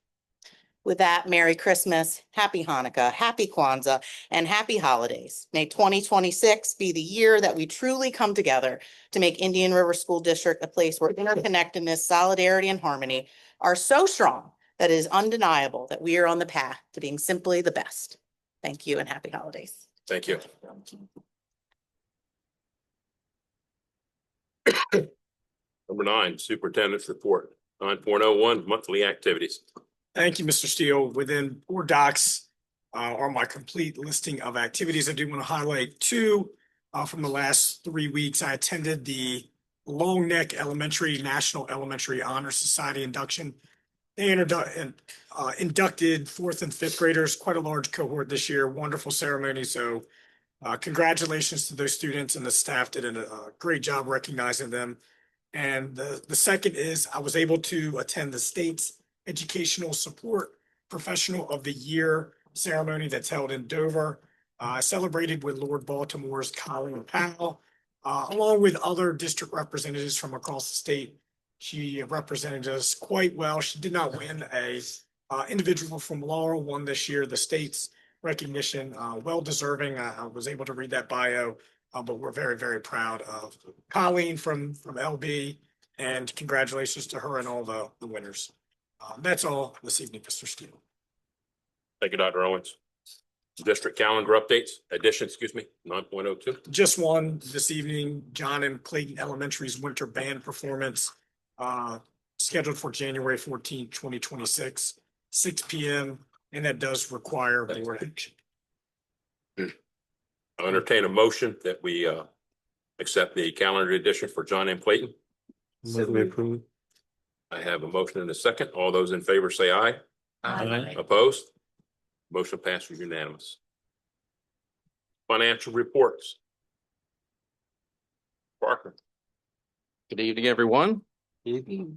With that, Merry Christmas, Happy Hanukkah, Happy Kwanzaa, and Happy Holidays. May 2026 be the year that we truly come together to make Indian River School District a place where interconnectedness, solidarity, and harmony are so strong that it is undeniable that we are on the path to being simply the best. Thank you and happy holidays. Thank you. Number 9, Superintendent's Report. 9.01, monthly activities. Thank you, Mr. Steele. Within board docs are my complete listing of activities. I do want to highlight 2 from the last 3 weeks. I attended the Long Neck Elementary National Elementary Honor Society induction. They inducted 4th and 5th graders, quite a large cohort this year. Wonderful ceremony. So congratulations to those students, and the staff did a great job recognizing them. And the second is I was able to attend the state's Educational Support Professional of the Year ceremony that's held in Dover. I celebrated with Lord Baltimore's Colin Powell. along with other district representatives from across the state. She represented us quite well. She did not win a individual from Laurel won this year, the state's recognition, well deserving. I was able to read that bio, but we're very, very proud of Colleen from LB, and congratulations to her and all the winners. That's all this evening, Mr. Steele. Thank you, Dr. Owens. District calendar updates, addition, 9.02. Just one this evening, John M. Clayton Elementary's winter band performance, scheduled for January 14, 2026, 6 p.m. And that does require board action. I'll entertain a motion that we accept the calendar edition for John M. Clayton. I have a motion and a second. All those in favor say aye. Aye. Opposed? Motion passes unanimous. Financial reports. Parker. Good evening, everyone. The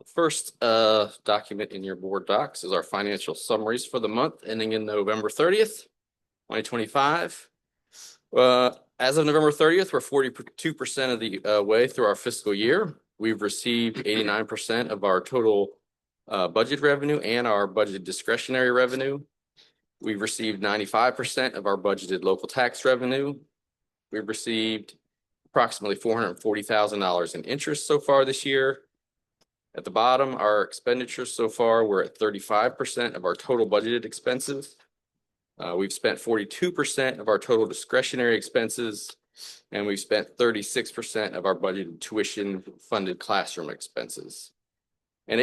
first document in your board docs is our financial summaries for the month ending in November 30th, 2025. As of November 30th, we're 42% of the way through our fiscal year. We've received 89% of our total budget revenue and our budgeted discretionary revenue. We've received 95% of our budgeted local tax revenue. We've received approximately $440,000 in interest so far this year. At the bottom, our expenditures so far, we're at 35% of our total budgeted expenses. We've spent 42% of our total discretionary expenses, and we've spent 36% of our budgeted tuition-funded classroom expenses. And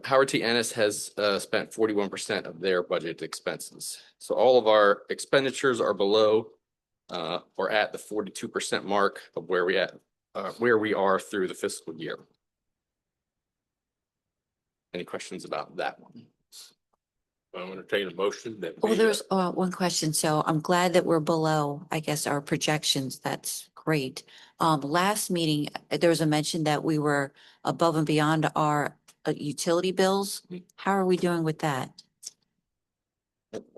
Howard T. Ennis has spent 41% of their budget expenses. So all of our expenditures are below or at the 42% mark of where we are through the fiscal year. Any questions about that one? I'll entertain a motion that. Well, there's one question. So I'm glad that we're below, I guess, our projections. That's great. Last meeting, there was a mention that we were above and beyond our utility bills. How are we doing with that?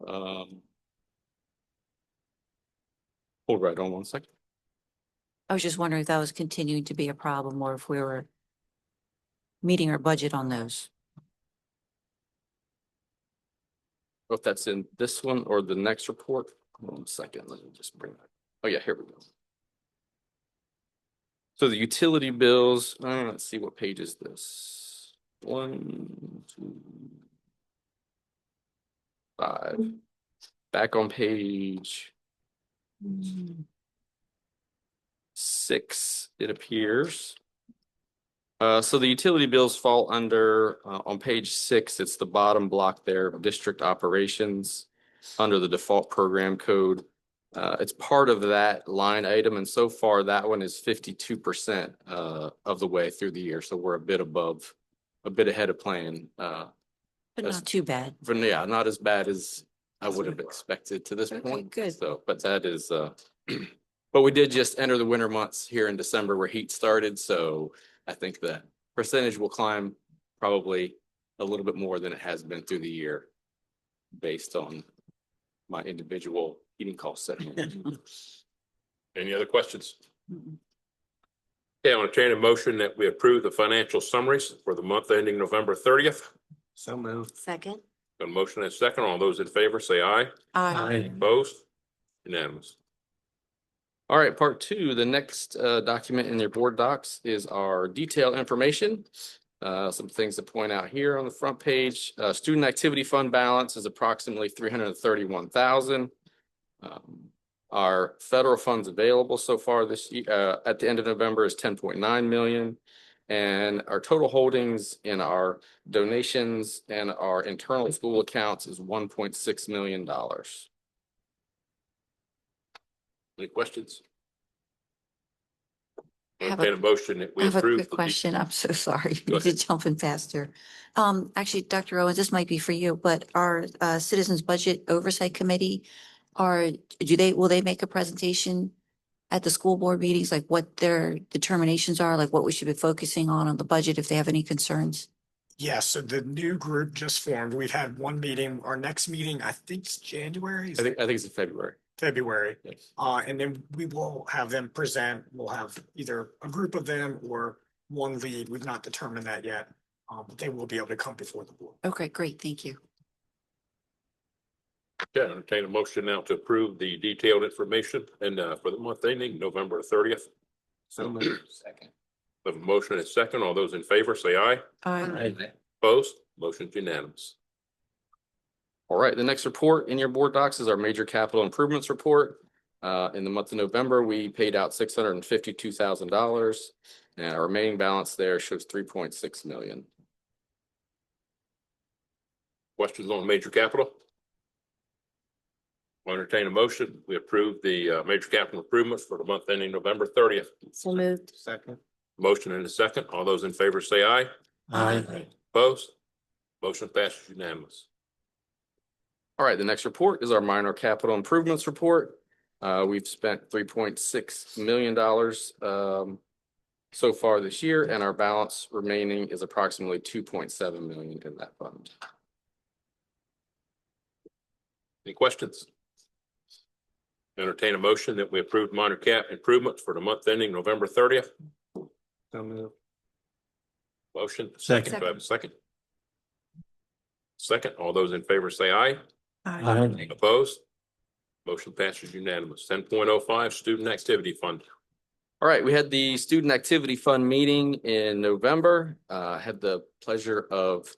Hold right on one second. I was just wondering if that was continuing to be a problem or if we were meeting our budget on those. If that's in this one or the next report. Hold on a second, let me just bring that. Oh yeah, here we go. So the utility bills, let's see, what page is this? 1, 2, 5. Back on page 6, it appears. So the utility bills fall under, on page 6, it's the bottom block there, district operations under the default program code. It's part of that line item, and so far that one is 52% of the way through the year. So we're a bit ahead of plan. But not too bad. Yeah, not as bad as I would have expected to this point. Good. So, but that is, but we did just enter the winter months here in December where heat started, so I think that percentage will climb probably a little bit more than it has been through the year based on my individual heating cost setting. Any other questions? Okay, I want to entertain a motion that we approve the financial summaries for the month ending November 30th. So moved. Second. A motion and a second. All those in favor say aye. Aye. Opposed? Unanimous. All right, part 2, the next document in your board docs is our detailed information. Some things to point out here on the front page. Student activity fund balance is approximately $331,000. Our federal funds available so far this year at the end of November is $10.9 million. And our total holdings in our donations and our internal school accounts is $1.6 million. Any questions? I have Entertain a motion that we I have a approve. quick question. I'm so sorry. Go This is jumping faster. Actually, Dr. Owens, this might be for you, but our Citizens Budget Oversight Committee, will they make a presentation at the school board meetings, like what their determinations are, like what we should be focusing on the budget if they have any concerns? Yeah, so the new group just formed. We've had one meeting. Our next meeting, I think it's January. Is I it think it's in February. February. Yes. And then we will have them present. We'll have either a group of them or one lead. We've not determined that yet. But they will be able to come before the board. Okay, great. Thank you. Okay, entertain a motion now to approve the detailed information and for the month ending November 30th. So moved. Second. Have a motion and a second. All those in favor say aye. Opposed? Motion's unanimous. All right, the next report in your board docs is our major capital improvements report. In the month of November, we paid out $652,000 and our remaining balance there shows 3.6 million. Questions on major capital? I'll entertain a motion. We approve the major capital improvements for the month ending November 30th. So moved. Second. Motion and a second. All those in favor say aye. Aye. Opposed? Motion passes unanimous. All right, the next report is our minor capital improvements report. We've spent $3.6 million so far this year, and our balance remaining is approximately 2.7 million in that fund. Any questions? Entertain a motion that we approve minor cap improvements for the month ending November 30th. So moved. Motion. Second. Do I have a second? Second. All those in favor say aye. Aye. Opposed? Motion passes unanimous. 10.05 Student Activity Fund. All right, we had the Student Activity Fund meeting in November. Had the pleasure of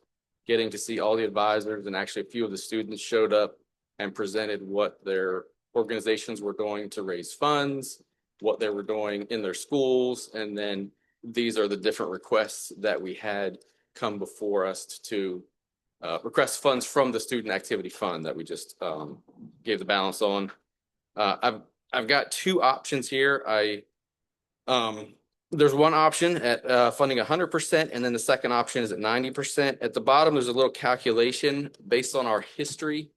getting to see all the advisors, and actually a few of the students showed up and presented what their organizations were doing to raise funds, what they were doing in their schools, and then these are the different requests that we had come before us to request funds from the Student Activity Fund that we just gave the balance on. I've got two options here. There's one option at funding 100%, and then the second option is at 90%. At the bottom, there's a little calculation based on our history.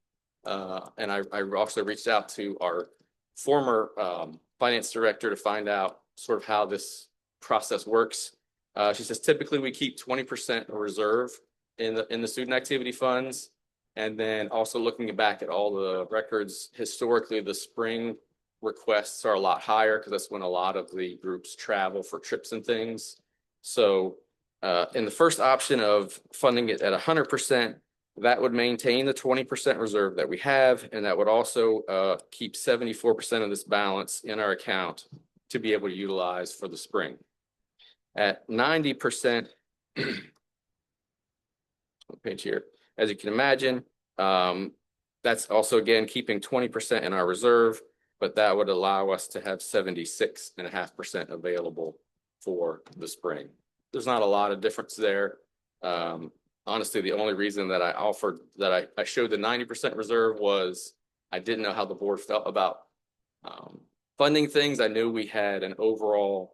And I also reached out to our former finance director to find out sort of how this process works. She says typically we keep 20% reserve in the student activity funds. And then also looking back at all the records, historically, the spring requests are a lot higher because that's when a lot of the groups travel for trips and things. So in the first option of funding it at 100%, that would maintain the 20% reserve that we have, and that would also keep 74% of this balance in our account to be able to utilize for the spring. At 90%, page here, as you can imagine, that's also again keeping 20% in our reserve, but that would allow us to have 76.5% available for the spring. There's not a lot of difference there. Honestly, the only reason that I showed the 90% reserve was I didn't know how the board felt about funding things. I knew we had an overall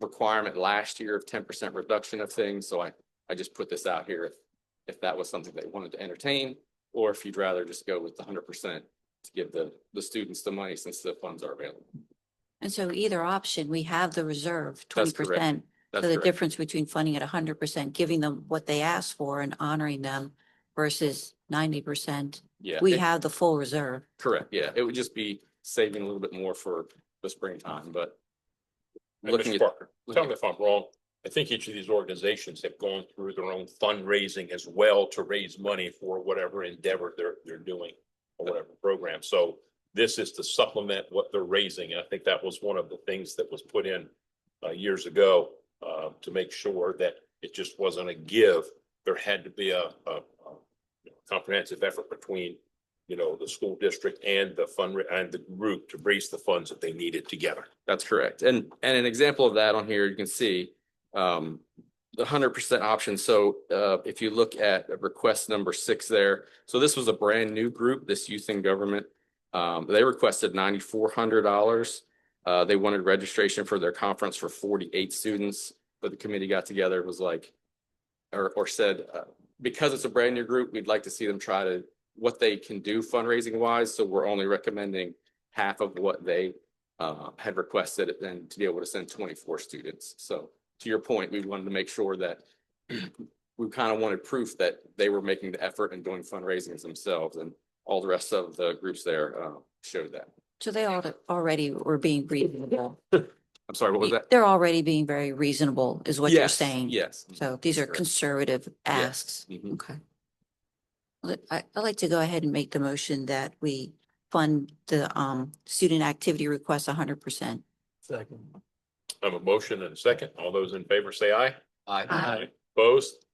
requirement last year of 10% reduction of things. So I just put this out here if that was something they wanted to entertain, or if you'd rather just go with the 100% to give the students the money since the funds are available. And so either option, we have the reserve, That's 20%. correct. So That's the correct. difference between funding at 100%, giving them what they asked for and honoring them versus 90%, Yeah, we have the full reserve. correct. Yeah, it would just be saving a little bit more for the springtime, but And looking Mr. at Parker, tell me if I'm wrong. I think each of these organizations have gone through their own fundraising as well to raise money for whatever endeavor they're doing or whatever program. So this is to supplement what they're raising. And I think that was one of the things that was put in years ago to make sure that it just wasn't a give. There had to be a comprehensive effort between, the school district and the group to raise the funds that they needed together. That's correct. And an example of that on here, you can see the 100% option. So if you look at request number 6 there, so this was a brand new group, this Youth in Government. They requested $9,400. They wanted registration for their conference for 48 students, but the committee got together, was like, or said, because it's a brand new group, we'd like to see them try what they can do fundraising wise. So we're only recommending half of what they had requested and to be able to send 24 students. So to your point, we wanted to make sure that we kind of wanted proof that they were making the effort and doing fundraisings themselves, and all the rest of the groups there showed that. So they already were being reasonable. I'm sorry, what was that? They're already being very reasonable is what you're Yes, saying. yes. So these are Correct. conservative Yeah. asks. Mhm. Okay. I'd like to go ahead and make the motion that we fund the student activity request 100%. Second. I have a motion and a second. All those in favor say aye. Aye. Opposed?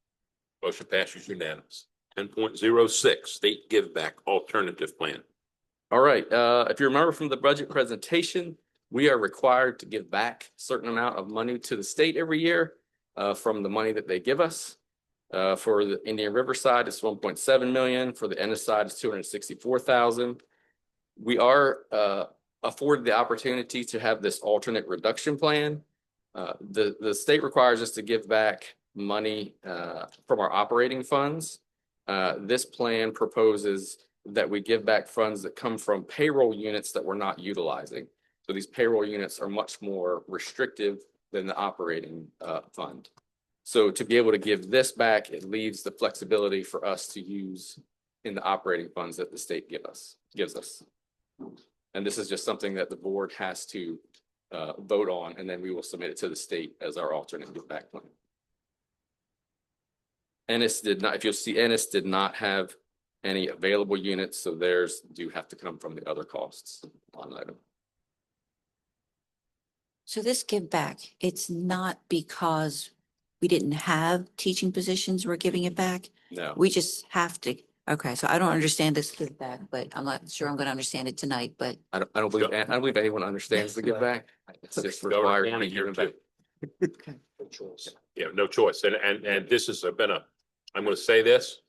Motion passes unanimous. 10.06 State Give Back Alternative Plan. All right, if you remember from the budget presentation, we are required to give back a certain amount of money to the state every year from the money that they give us. For the Indian River side, it's 1.7 million. For the Ennis side, it's 264,000. We are afforded the opportunity to have this alternate reduction plan. The state requires us to give back money from our operating funds. This plan proposes that we give back funds that come from payroll units that we're not utilizing. So these payroll units are much more restrictive than the operating fund. So to be able to give this back, it leaves the flexibility for us to use in the operating funds that the state gives us. And this is just something that the board has to vote on, and then we will submit it to the state as our alternate give back plan. Ennis did not, if you'll see, Ennis did not have any available units, so theirs do have to come from the other costs line item. So this give back, it's not because we didn't have teaching positions, we're giving it back. No. We just have to. Okay, so I don't understand this give back, but I'm not sure I'm going to understand it tonight, but I don't believe anyone understands the give back. It's just required to be given back. No choice. Yeah, no choice. And this has been I'm going to say this.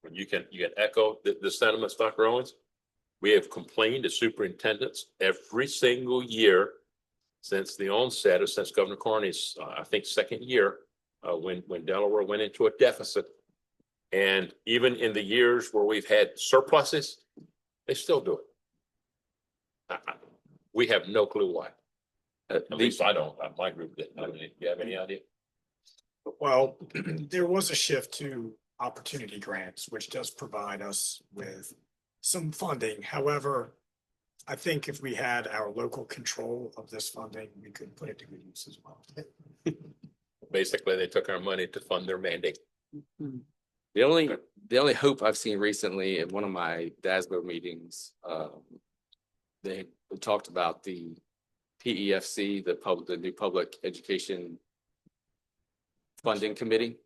You can echo the sentiments, Dr. Owens. We have complained to superintendents every single year since the onset since Governor Carney's, I think, second year, when Delaware went into a deficit. And even in the years where we've had surpluses, they still do it. We have no clue why. At least I don't. My group didn't. Do you have any idea? Well, there was a shift to opportunity grants, which does provide us with some funding. However, I think if we had our local control of this funding, we could put it to good use as well. Basically, they took our money to fund their mandate. The only hope I've seen recently in one of my DASBO meetings, they talked about the PEFC, the new public education funding committee.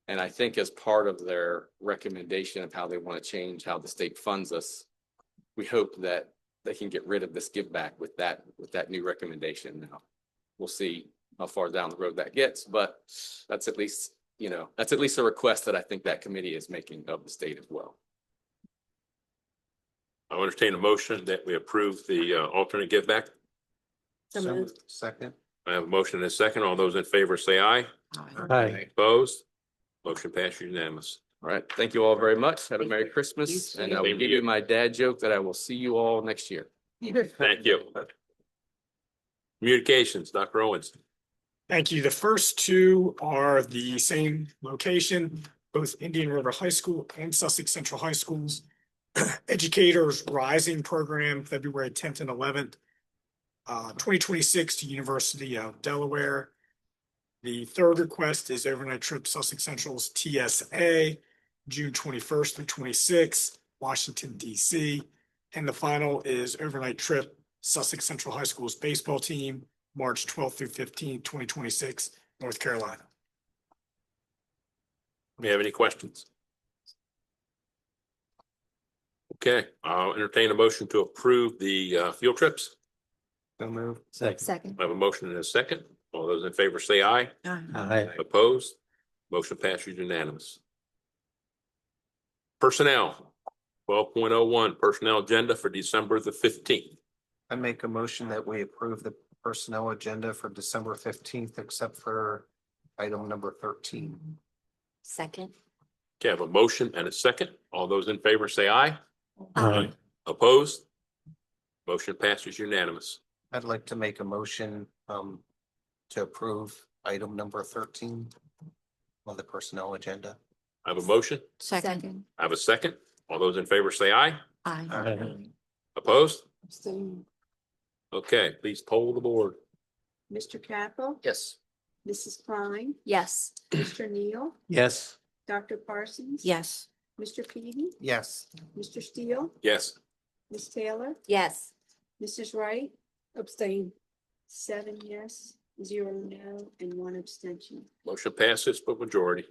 And I think as part of their recommendation of how they want to change how the state funds us, we hope that they can get rid of this give back with that new recommendation. Now, we'll see how far down the road that gets, but that's at least a request that I think that committee is making of the state as well. I entertain a motion that we approve the alternate give back. So moved. Second. I have a motion and a second. All those in favor say aye. Aye. Opposed? Motion passed unanimous. All right. Thank you all very much. Have a Merry Christmas. And I will Same to give you. you my dad joke that I will see you all next year. Thank you. Communications, Dr. Owens. Thank you. The first two are the same location, both Indian River High School and Sussex Central High Schools. Educators Rising Program, February 10th and 11th, 2026 to University of Delaware. The third request is overnight trip Sussex Central's TSA, June 21st through 26th, Washington, DC. And the final is overnight trip Sussex Central High School's baseball team, March 12th through 15th, 2026, North Carolina. Do you have any questions? Okay, I'll entertain a motion to approve the field trips. So moved. Second. I have a motion and a second. All those in favor say aye. Aye. Opposed? Motion passes unanimous. Personnel, 12.01 personnel agenda for December the 15th. I make a motion that we approve the personnel agenda for December 15th, except for item number 13. second. Okay, I have a motion and a second. All those in favor say aye. Aye. Opposed? Motion passes unanimous. I'd like to make a motion to approve item number 13. on the personnel agenda. I have a motion. Second. I have a second. All those in favor say aye. Aye. Opposed? Abstain. Okay, please poll the board. Mr. Capel? Yes. Mrs. Klein? Yes. Mr. Neal? Yes. Dr. Parsons? Yes. Mr. Peavy? Yes. Mr. Steele? Yes. Ms. Taylor? Yes. Mrs. Wright? Abstain. 7 yes, 0 no, and 1 abstention. Motion passes by majority.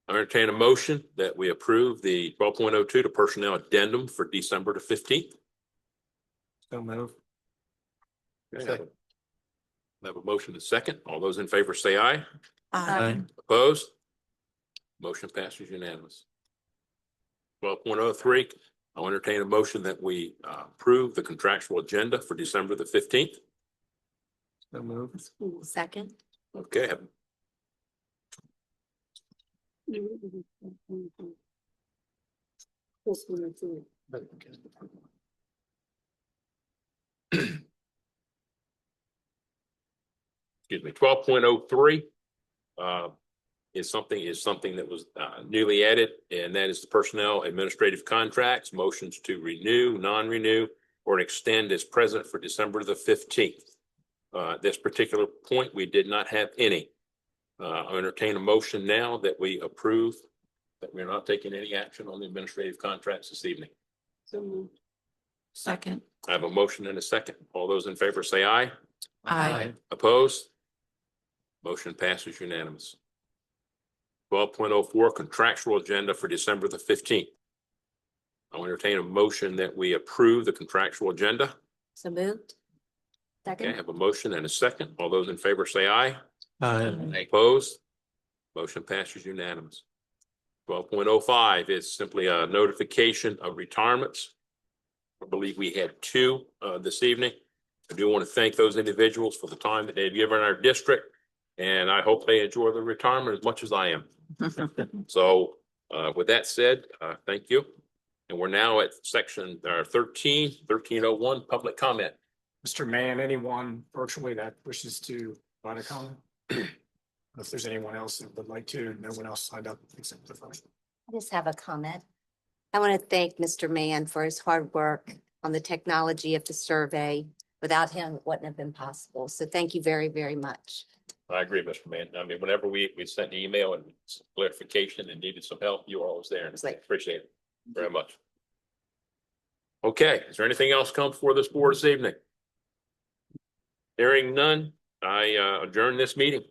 I entertain a motion that we approve the 12.02 to personnel addendum for December the 15th. So move. Okay, I have a motion to second. All those in favor say aye. Aye. Opposed? Motion passes unanimous. 12.03, I'll entertain a motion that we approve the contractual agenda for December the 15th. So move. Second. Okay, This one or two. excuse me, 12.03 is something that was newly added, and that is the personnel administrative contracts, motions to renew, non-renew, or extend as present for December the 15th. This particular point, we did not have any. I entertain a motion now that we approve that we're not taking any action on the administrative contracts this evening. So moved. Second. I have a motion and a second. All those in favor say aye. Aye. Opposed? Motion passes unanimous. 12.04 contractual agenda for December the 15th. I'll entertain a motion that we approve the contractual agenda. So moved. Okay, I have a motion and a second. All those in favor say aye. Aye. Opposed? Motion passes unanimous. 12.05 is simply a notification of retirements. I believe we had two this evening. I do want to thank those individuals for the time that they've given our district, and I hope they enjoy their retirement as much as I am. So with that said, thank you. And we're now at section 1301, public comment. Mr. Mann, anyone virtually that wishes to provide a comment? If there's anyone else that would like to, no one else signed up except the first. I just have a comment. I want to thank Mr. Mann for his hard work on the technology of the survey. Without him, it wouldn't have been possible. So thank you very, very much. I agree, Mr. Mann. I mean, whenever we sent an email and some clarification and needed some help, you were always there. And I appreciate it very much. Okay, is there anything else come before this board this evening? Hearing none, I adjourn this meeting.